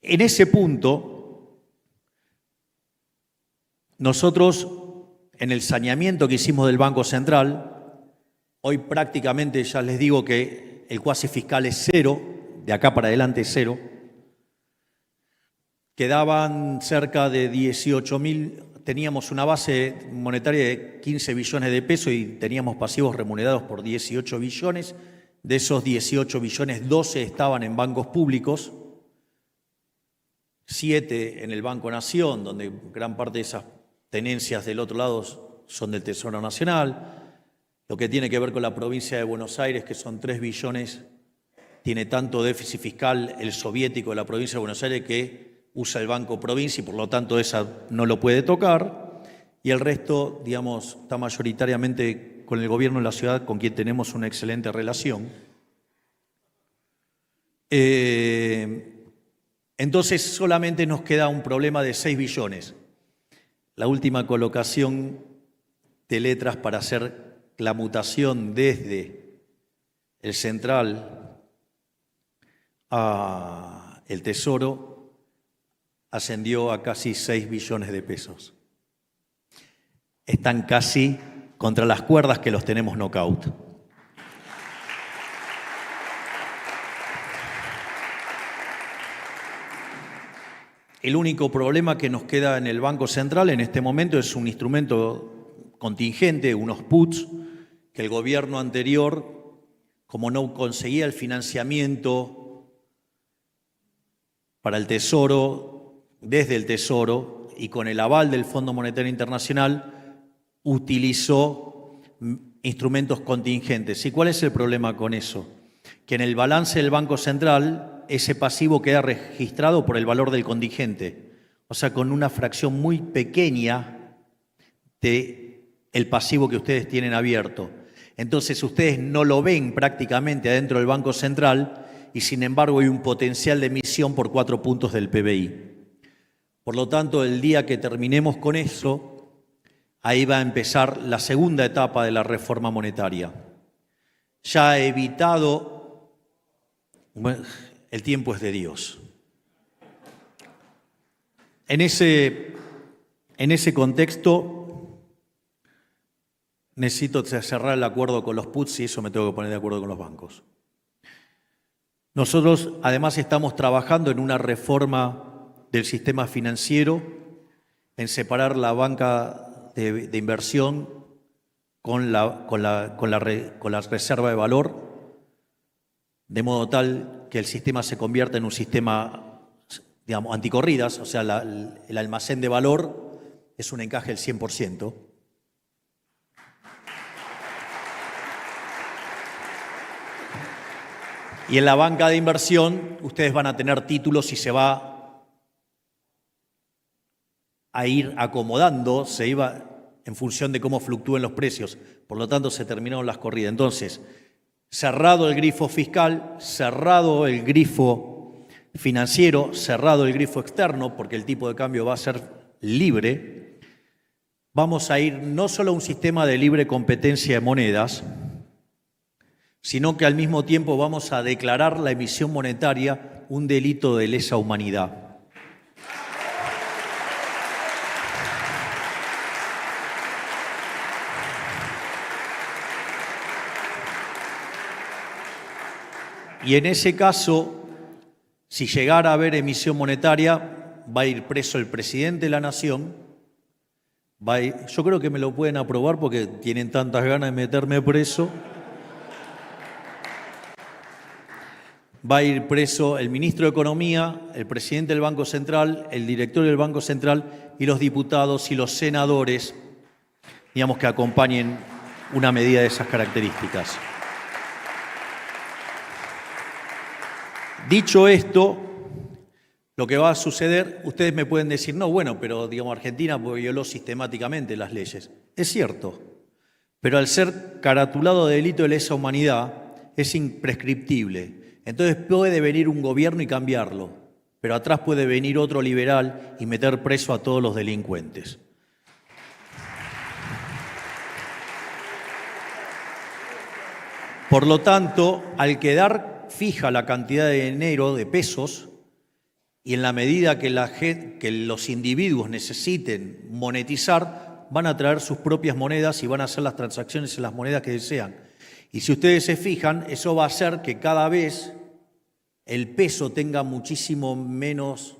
en ese punto, nosotros, en el saneamiento que hicimos del Banco Central, hoy prácticamente ya les digo que el cuasi fiscal es cero, de acá para adelante es cero. Quedaban cerca de 18.000. Teníamos una base monetaria de 15 billones de pesos y teníamos pasivos remunerados por 18 billones. De esos 18 billones, 12 estaban en bancos públicos, 7 en el Banco Nación, donde gran parte de esas tenencias del otro lado son del Tesoro Nacional. Lo que tiene que ver con la provincia de Buenos Aires, que son 3 billones, tiene tanto déficit fiscal el soviético de la provincia de Buenos Aires que usa el Banco Provincia y por lo tanto esa no lo puede tocar, y el resto, digamos, está mayoritariamente con el gobierno de la ciudad, con quien tenemos una excelente relación. Entonces solamente nos queda un problema de 6 billones. La última colocación de letras para hacer la mutación desde el central a el Tesoro ascendió a casi 6 billones de pesos. Están casi contra las cuerdas que los tenemos knockout. El único problema que nos queda en el Banco Central en este momento es un instrumento contingente, unos puts, que el gobierno anterior, como no conseguía el financiamiento para el Tesoro, desde el Tesoro y con el aval del Fondo Monetario Internacional, utilizó instrumentos contingentes. ¿Y cuál es el problema con eso? Que en el balance del Banco Central ese pasivo queda registrado por el valor del contingente, o sea, con una fracción muy pequeña del pasivo que ustedes tienen abierto. Entonces ustedes no lo ven prácticamente adentro del Banco Central y sin embargo hay un potencial de emisión por 4 puntos del PBI. Por lo tanto, el día que terminemos con eso, ahí va a empezar la segunda etapa de la reforma monetaria. Ya he evitado, el tiempo es de Dios. En ese contexto, necesito cerrar el acuerdo con los puts y eso me tengo que poner de acuerdo con los bancos. Nosotros, además, estamos trabajando en una reforma del sistema financiero, en separar la banca de inversión con la reserva de valor, de modo tal que el sistema se convierta en un sistema, digamos, anticorridas, o sea, el almacén de valor es un encaje del 100%. Y en la banca de inversión, ustedes van a tener títulos y se va a ir acomodando, se iba en función de cómo fluctúen los precios. Por lo tanto, se terminaron las corridas. Entonces, cerrado el grifo fiscal, cerrado el grifo financiero, cerrado el grifo externo, porque el tipo de cambio va a ser libre, vamos a ir no solo a un sistema de libre competencia de monedas, sino que al mismo tiempo vamos a declarar la emisión monetaria un delito de lesa humanidad. Y en ese caso, si llegara a haber emisión monetaria, va a ir preso el presidente de la Nación. Yo creo que me lo pueden aprobar porque tienen tantas ganas de meterme preso. Va a ir preso el ministro de Economía, el presidente del Banco Central, el director del Banco Central y los diputados y los senadores, digamos, que acompañen una medida de esas características. Dicho esto, lo que va a suceder, ustedes me pueden decir, no, bueno, pero digamos Argentina violó sistemáticamente las leyes. Es cierto, pero al ser caratulado de delito de lesa humanidad, es imprescriptible. Entonces puede venir un gobierno y cambiarlo, pero atrás puede venir otro liberal y meter preso a todos los delincuentes. Por lo tanto, al quedar fija la cantidad de dinero, de pesos, y en la medida que los individuos necesiten monetizar, van a traer sus propias monedas y van a hacer las transacciones en las monedas que desean. Y si ustedes se fijan, eso va a hacer que cada vez el peso tenga muchísimo menos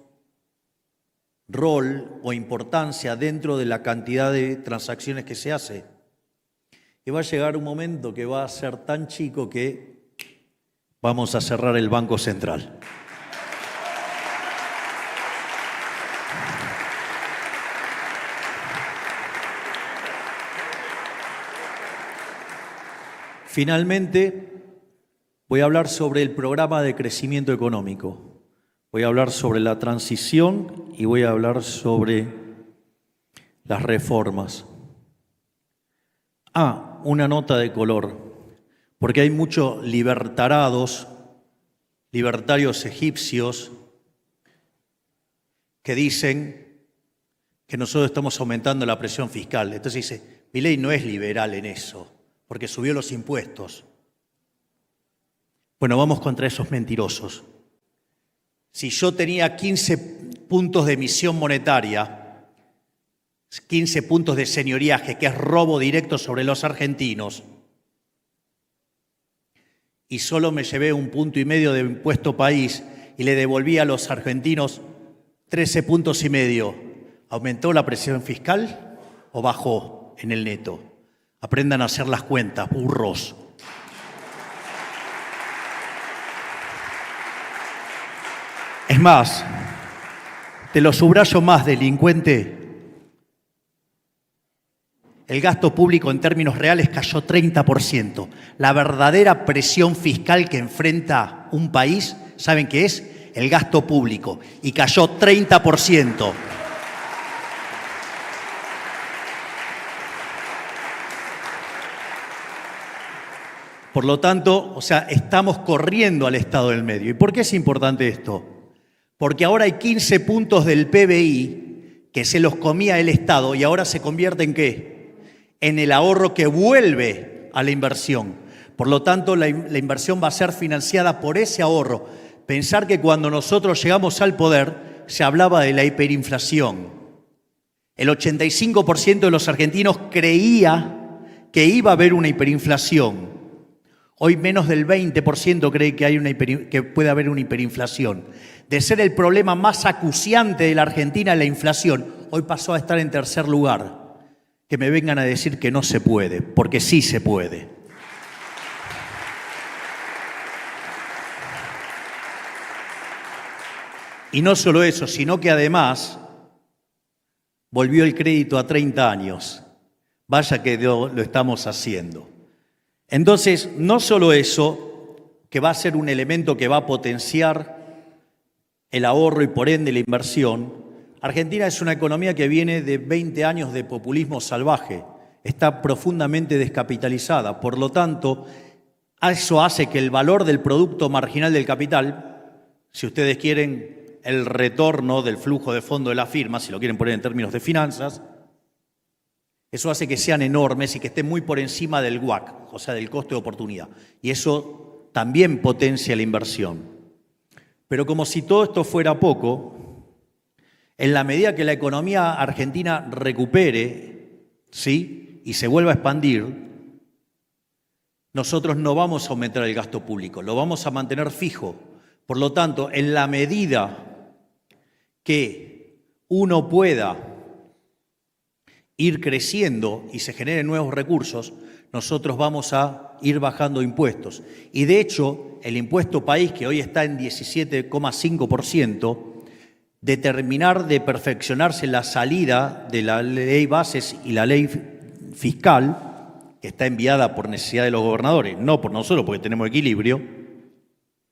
rol o importancia dentro de la cantidad de transacciones que se hace. Y va a llegar un momento que va a ser tan chico que vamos a cerrar el Banco Central. Finalmente, voy a hablar sobre el programa de crecimiento económico. Voy a hablar sobre la transición y voy a hablar sobre las reformas. Una nota de color. Porque hay muchos libertarios egipcios que dicen que nosotros estamos aumentando la presión fiscal. Entonces dice, Milei no es liberal en eso, porque subió los impuestos. Bueno, vamos contra esos mentirosos. Si yo tenía 15 puntos de emisión monetaria, 15 puntos de señoriaje, que es robo directo sobre los argentinos, y solo me llevé 1,5 puntos de impuesto país y le devolví a los argentinos 13,5 puntos, ¿aumentó la presión fiscal o bajó en el neto? Aprendan a hacer las cuentas, burros. Es más, te lo subrayo más, delincuente. El gasto público en términos reales cayó 30%. La verdadera presión fiscal que enfrenta un país, ¿saben qué es? El gasto público. Y cayó 30%. Por lo tanto, estamos corriendo al estado del medio. ¿Y por qué es importante esto? porque ahora hay 15 puntos del PBI que se los comía el Estado y ahora se convierte en ¿qué? En el ahorro que vuelve a la inversión. Por lo tanto, la inversión va a ser financiada por ese ahorro. Pensar que cuando nosotros llegamos al poder se hablaba de la hiperinflación. El 85% de los argentinos creía que iba a haber una hiperinflación. Hoy menos del 20% cree que puede haber una hiperinflación. De ser el problema más acuciante de la Argentina, la inflación, hoy pasó a estar en tercer lugar. Que me vengan a decir que no se puede, porque sí se puede. Y no solo eso, sino que además volvió el crédito a 30 años. Vaya que lo estamos haciendo. Entonces, no solo eso, que va a ser un elemento que va a potenciar el ahorro y por ende la inversión. Argentina es una economía que viene de 20 años de populismo salvaje. Está profundamente descapitalizada. Por lo tanto, eso hace que el valor del producto marginal del capital, si ustedes quieren el retorno del flujo de fondo de la firma, si lo quieren poner en términos de finanzas, eso hace que sean enormes y que estén muy por encima del WACC, o sea, del costo de oportunidad. Y eso también potencia la inversión. Pero como si todo esto fuera poco, en la medida que la economía argentina recupere, ¿sí?, y se vuelva a expandir, nosotros no vamos a aumentar el gasto público, lo vamos a mantener fijo. Por lo tanto, en la medida que uno pueda ir creciendo y se generen nuevos recursos, nosotros vamos a ir bajando impuestos. Y de hecho, el impuesto país, que hoy está en 17,5%, de terminar de perfeccionarse la salida de la ley bases y la ley fiscal, que está enviada por necesidad de los gobernadores, no por nosotros, porque tenemos equilibrio,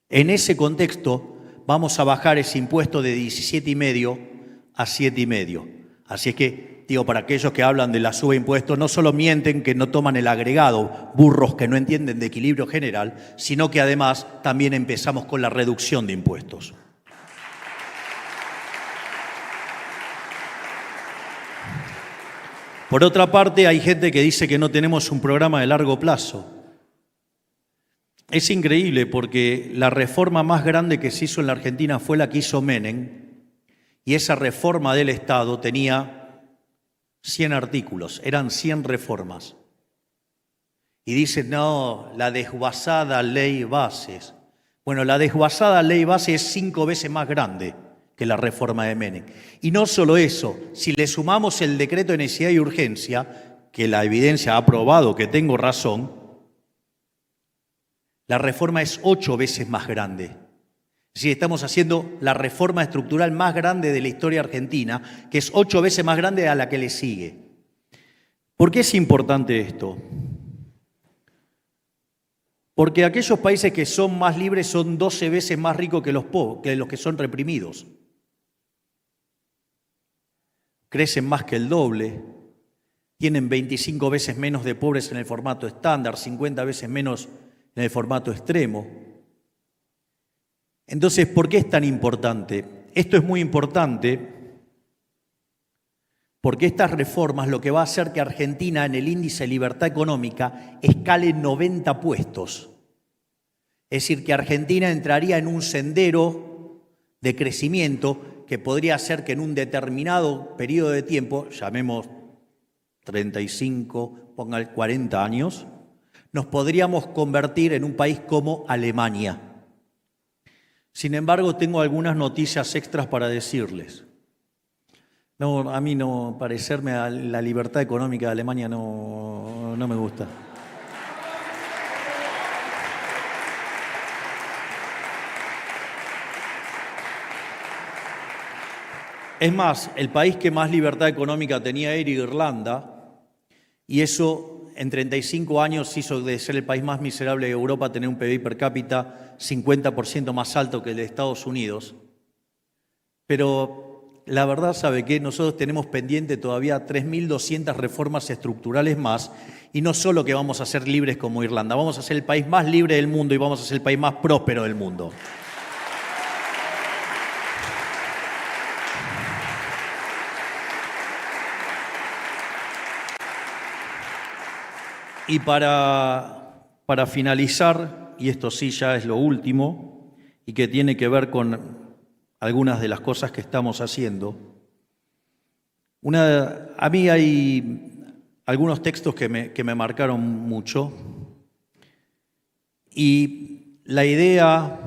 en ese contexto vamos a bajar ese impuesto de 17,5 a 7,5. Así es que, digo, para aquellos que hablan de la suba de impuestos, no solo mienten que no toman el agregado, burros que no entienden de equilibrio general, sino que además también empezamos con la reducción de impuestos. Por otra parte, hay gente que dice que no tenemos un programa de largo plazo. Es increíble porque la reforma más grande que se hizo en la Argentina fue la que hizo Menem, y esa reforma del Estado tenía 100 artículos, eran 100 reformas. Y dicen, no, la desguazada ley bases. Bueno, la desguazada ley bases es 5 veces más grande que la reforma de Menem. Y no solo eso, si le sumamos el decreto de necesidad y urgencia, que la evidencia ha probado que tengo razón, la reforma es 8 veces más grande. Es decir, estamos haciendo la reforma estructural más grande de la historia argentina, que es 8 veces más grande a la que le sigue. ¿Por qué es importante esto? Porque aquellos países que son más libres son 12 veces más ricos que los que son reprimidos. Crecen más que el doble, tienen 25 veces menos de pobres en el formato estándar, 50 veces menos en el formato extremo. Entonces, ¿por qué es tan importante? Esto es muy importante porque estas reformas lo que va a hacer que Argentina en el índice de libertad económica escale 90 puestos. Es decir, que Argentina entraría en un sendero de crecimiento que podría hacer que en un determinado periodo de tiempo, llamemos 35, pongan 40 años, nos podríamos convertir en un país como Alemania. Sin embargo, tengo algunas noticias extras para decirles. No, a mí no, parecerme a la libertad económica de Alemania no me gusta. Es más, el país que más libertad económica tenía era Irlanda, y eso en 35 años hizo de ser el país más miserable de Europa tener un PBI per cápita 50% más alto que el de Estados Unidos. Pero la verdad, ¿sabe qué? Nosotros tenemos pendiente todavía 3.200 reformas estructurales más, y no solo que vamos a ser libres como Irlanda, vamos a ser el país más libre del mundo y vamos a ser el país más próspero del mundo. Y para finalizar, y esto sí ya es lo último, y que tiene que ver con algunas de las cosas que estamos haciendo, a mí hay algunos textos que me marcaron mucho, y la idea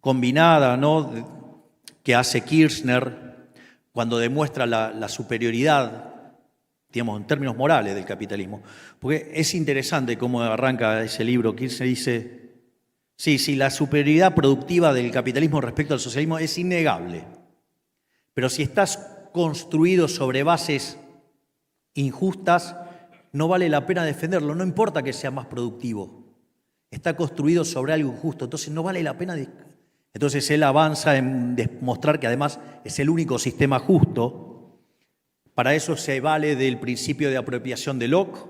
combinada, ¿no?, que hace Kirchner cuando demuestra la superioridad, digamos, en términos morales del capitalismo. Porque es interesante cómo arranca ese libro. Kirchner dice, sí, la superioridad productiva del capitalismo respecto al socialismo es innegable, pero si estás construido sobre bases injustas, no vale la pena defenderlo, no importa que sea más productivo. Está construido sobre algo injusto, entonces no vale la pena. Entonces él avanza en demostrar que además es el único sistema justo. Para eso se vale del principio de apropiación de Locke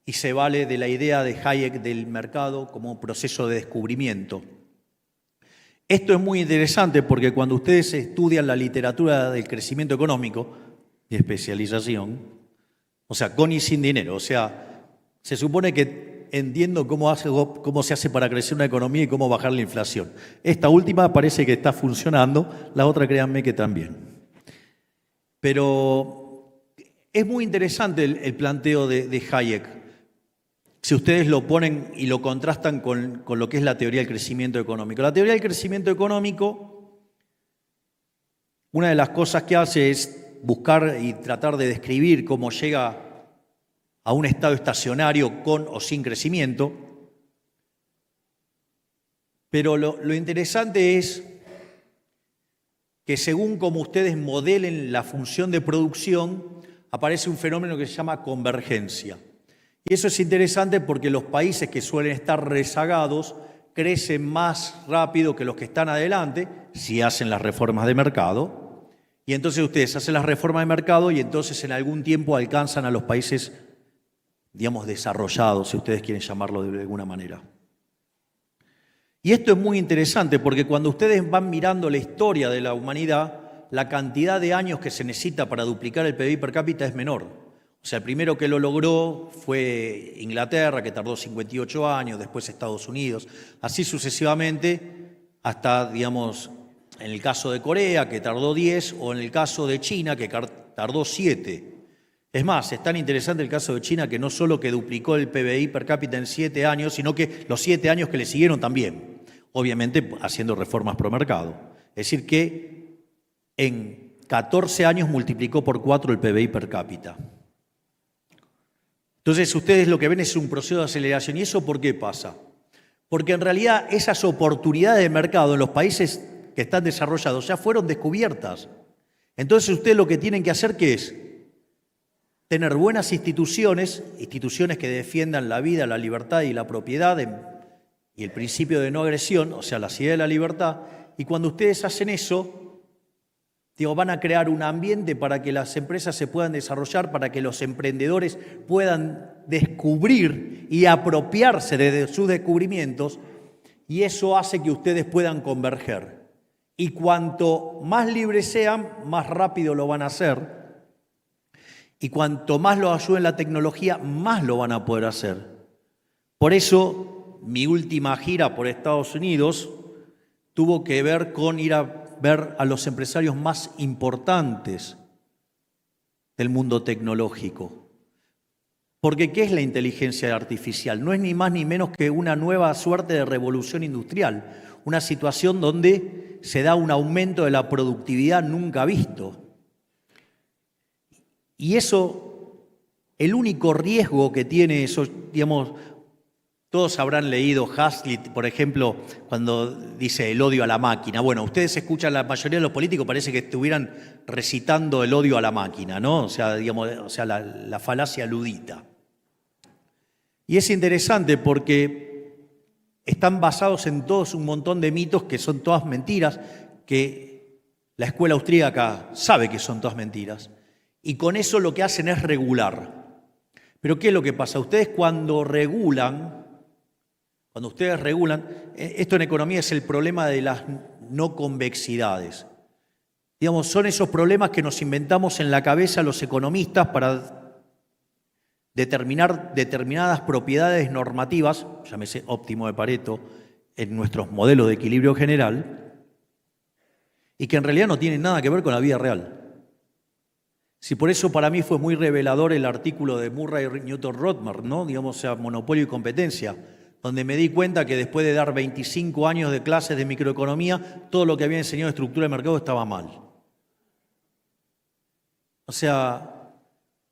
y se vale de la idea de Hayek del mercado como proceso de descubrimiento. Esto es muy interesante porque cuando ustedes estudian la literatura del crecimiento económico, de especialización, o sea, con y sin dinero, o sea, se supone que entiendo cómo se hace para crecer una economía y cómo bajar la inflación. Esta última parece que está funcionando, la otra créanme que también. Pero es muy interesante el planteo de Hayek. Si ustedes lo ponen y lo contrastan con lo que es la teoría del crecimiento económico. La teoría del crecimiento económico, una de las cosas que hace es buscar y tratar de describir cómo llega a un estado estacionario con o sin crecimiento. Pero lo interesante es que según como ustedes modelen la función de producción, aparece un fenómeno que se llama convergencia. Y eso es interesante porque los países que suelen estar rezagados crecen más rápido que los que están adelante si hacen las reformas de mercado. Y entonces ustedes hacen las reformas de mercado y entonces en algún tiempo alcanzan a los países, digamos, desarrollados, si ustedes quieren llamarlo de alguna manera. Y esto es muy interesante porque cuando ustedes van mirando la historia de la humanidad, la cantidad de años que se necesita para duplicar el PBI per cápita es menor. O sea, el primero que lo logró fue Inglaterra, que tardó 58 años, después Estados Unidos, así sucesivamente hasta, digamos, en el caso de Corea, que tardó 10, o en el caso de China, que tardó 7. Es más, es tan interesante el caso de China que no solo que duplicó el PBI per cápita en 7 años, sino que los 7 años que le siguieron también, obviamente haciendo reformas pro mercado. Es decir, que en 14 años multiplicó por 4 el PBI per cápita. Entonces ustedes lo que ven es un proceso de aceleración. ¿Y eso por qué pasa? Porque en realidad esas oportunidades de mercado en los países que están desarrollados ya fueron descubiertas. Entonces ustedes lo que tienen que hacer, ¿qué es? Tener buenas instituciones que defiendan la vida, la libertad y la propiedad y el principio de no agresión, o sea, la idea de la libertad. Y cuando ustedes hacen eso, van a crear un ambiente para que las empresas se puedan desarrollar, para que los emprendedores puedan descubrir y apropiarse de sus descubrimientos, y eso hace que ustedes puedan converger. Y cuanto más libres sean, más rápido lo van a hacer. Y cuanto más los ayude la tecnología, más lo van a poder hacer. Por eso, mi última gira por Estados Unidos tuvo que ver con ir a ver a los empresarios más importantes del mundo tecnológico. Porque ¿qué es la inteligencia artificial? No es ni más ni menos que una nueva suerte de revolución industrial, una situación donde se da un aumento de la productividad nunca visto. Y eso, el único riesgo que tiene eso, digamos, todos habrán leído Hazlitt, por ejemplo, cuando dice el odio a la máquina. Bueno, ustedes escuchan, la mayoría de los políticos parece que estuvieran recitando el odio a la máquina, ¿no? O sea, digamos, la falacia ludita. Y es interesante porque están basados en todos un montón de mitos que son todas mentiras, que la escuela austríaca sabe que son todas mentiras. Y con eso lo que hacen es regular. Pero ¿qué es lo que pasa? Ustedes cuando ustedes regulan, esto en economía es el problema de las no convexidades. Digamos, son esos problemas que nos inventamos en la cabeza los economistas para determinar determinadas propiedades normativas, llámese óptimo de Pareto, en nuestros modelos de equilibrio general, y que en realidad no tienen nada que ver con la vida real. Si por eso para mí fue muy revelador el artículo de Murray Newton-Rothbard, ¿no? Digamos, o sea, monopolio y competencia, donde me di cuenta que después de dar 25 años de clases de microeconomía, todo lo que había enseñado de estructura de mercado estaba mal. O sea,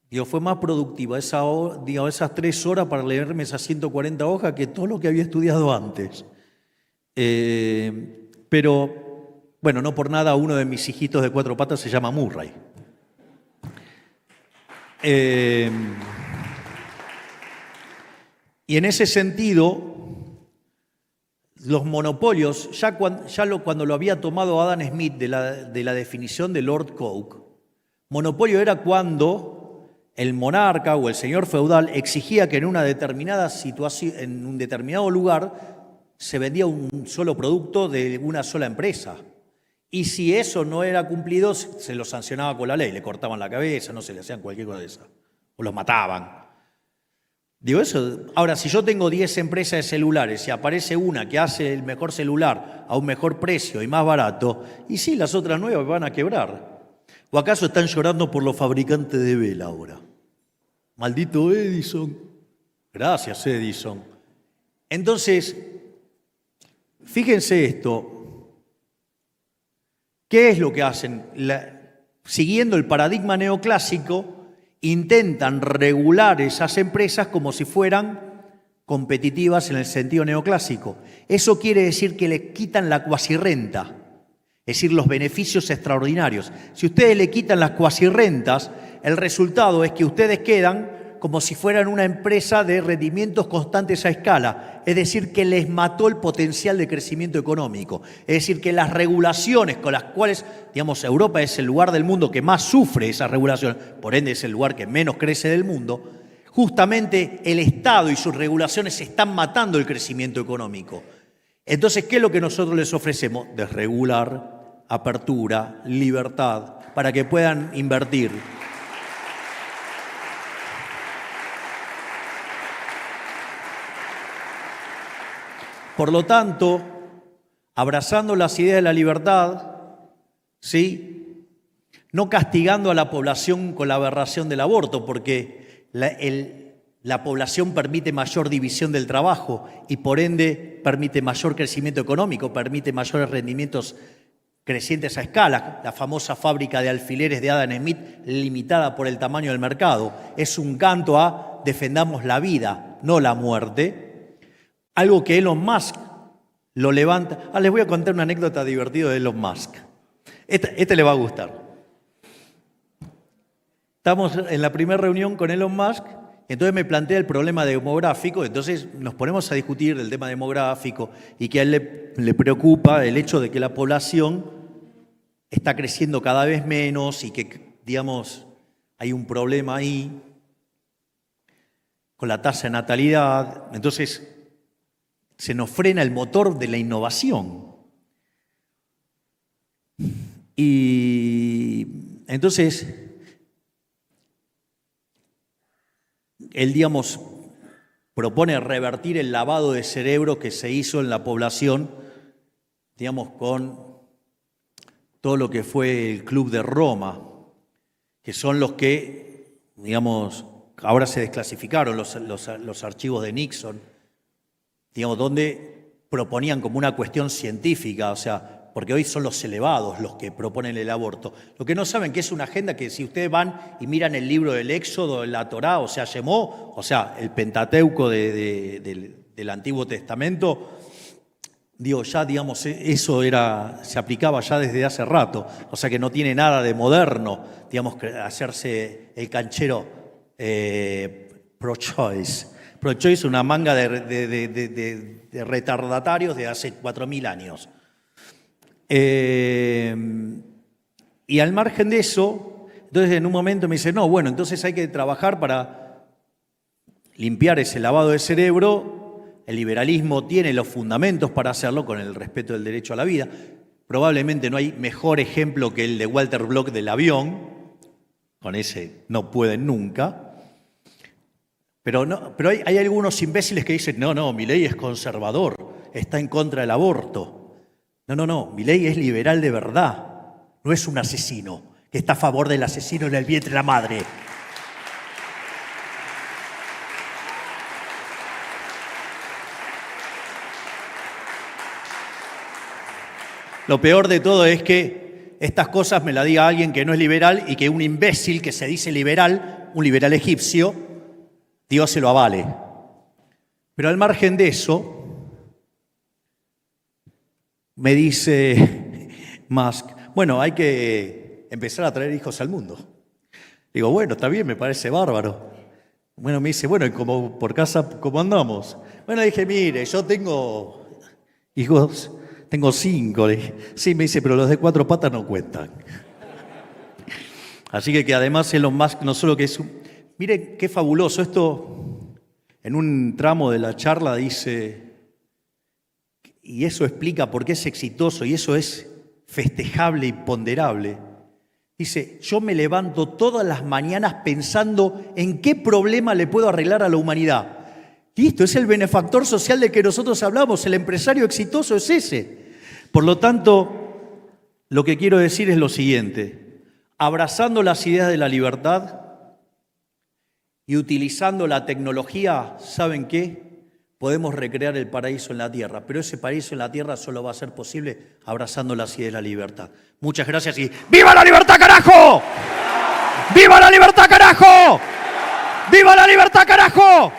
digo, fue más productiva esas 3 horas para leerme esas 140 hojas que todo lo que había estudiado antes. Pero, bueno, no por nada uno de mis hijitos de 4 patas se llama Murray. Y en ese sentido, los monopolios, cuando lo había tomado Adam Smith de la definición de Lord Coke, monopolio era cuando el monarca o el señor feudal exigía que en una determinada situación, en un determinado lugar, se vendía un solo producto de una sola empresa. Y si eso no era cumplido, se lo sancionaba con la ley, le cortaban la cabeza, no se le hacían cualquier cosa de esa, o los mataban. Digo eso. Ahora, si yo tengo 10 empresas de celulares y aparece una que hace el mejor celular a un mejor precio y más barato, y sí, las otras 9 van a quebrar. ¿O acaso están llorando por los fabricantes de vela ahora? Maldito Edison. Gracias, Edison. Entonces, fíjense esto. ¿Qué es lo que hacen? Siguiendo el paradigma neoclásico, intentan regular esas empresas como si fueran competitivas en el sentido neoclásico. Eso quiere decir que le quitan la cuasirrenta, es decir, los beneficios extraordinarios. Si ustedes le quitan las cuasirrentas, el resultado es que ustedes quedan como si fueran una empresa de rendimientos constantes a escala, es decir, que les mató el potencial de crecimiento económico. Es decir, que las regulaciones con las cuales, digamos, Europa es el lugar del mundo que más sufre esas regulaciones, por ende es el lugar que menos crece del mundo, justamente el Estado y sus regulaciones están matando el crecimiento económico. Entonces, ¿qué es lo que nosotros les ofrecemos? Desregular, apertura, libertad, para que puedan invertir. Por lo tanto, abrazando las ideas de la libertad, ¿sí? No castigando a la población con la aberración del aborto, porque la población permite mayor división del trabajo y por ende permite mayor crecimiento económico, permite mayores rendimientos crecientes a escala. La famosa fábrica de alfileres de Adam Smith, limitada por el tamaño del mercado, es un canto a defendamos la vida, no la muerte. Algo que Elon Musk lo levanta. Les voy a contar una anécdota divertida de Elon Musk. Este le va a gustar. Estamos en la primera reunión con Elon Musk, entonces me plantea el problema demográfico, entonces nos ponemos a discutir el tema demográfico y que a él le preocupa el hecho de que la población está creciendo cada vez menos y que, digamos, hay un problema ahí con la tasa de natalidad. Entonces, se nos frena el motor de la innovación. Y entonces, él, digamos, propone revertir el lavado de cerebro que se hizo en la población, digamos, con todo lo que fue el Club de Roma, que son los que, digamos, ahora se desclasificaron los archivos de Nixon, digamos, donde proponían como una cuestión científica, o sea, porque hoy son los elevados los que proponen el aborto. Lo que no saben que es una agenda que si ustedes van y miran el libro del Éxodo, la Torá, o sea, Shemó, o sea, el Pentateuco del Antiguo Testamento, digo, ya, digamos, eso se aplicaba ya desde hace rato, o sea que no tiene nada de moderno, digamos, hacerse el canchero pro-choice. Pro-choice es una manga de retardatarios de hace 4.000 años. Y al margen de eso, entonces en un momento me dice, no, bueno, entonces hay que trabajar para limpiar ese lavado de cerebro. El liberalismo tiene los fundamentos para hacerlo con el respeto del derecho a la vida. Probablemente no hay mejor ejemplo que el de Walter Block del avión. Con ese no pueden nunca. Pero hay algunos imbéciles que dicen, no, Milei es conservador, está en contra del aborto. No, Milei es liberal de verdad, no es un asesino, que está a favor del asesino en el vientre de la madre. Lo peor de todo es que estas cosas me las diga alguien que no es liberal y que un imbécil que se dice liberal, un liberal egipcio, Dios se lo avale. Pero al margen de eso, me dice Musk, bueno, hay que empezar a traer hijos al mundo. Digo, bueno, está bien, me parece bárbaro. Bueno, me dice, bueno, ¿y por casa cómo andamos? Bueno, dije, mire, yo tengo hijos, tengo 5. Sí, me dice, pero los de 4 patas no cuentan. Así que además Elon Musk no solo que es un... Miren qué fabuloso, esto en un tramo de la charla dice, y eso explica por qué es exitoso y eso es festejable y ponderable. Dice, yo me levanto todas las mañanas pensando en qué problema le puedo arreglar a la humanidad. Listo, es el benefactor social de que nosotros hablamos, el empresario exitoso es ese. Por lo tanto, lo que quiero decir es lo siguiente, abrazando las ideas de la libertad y utilizando la tecnología, ¿saben qué? Podemos recrear el paraíso en la tierra, pero ese paraíso en la tierra solo va a ser posible abrazando las ideas de la libertad. Muchas gracias y ¡viva la libertad, carajo! ¡Viva la libertad, carajo! ¡Viva la libertad, carajo!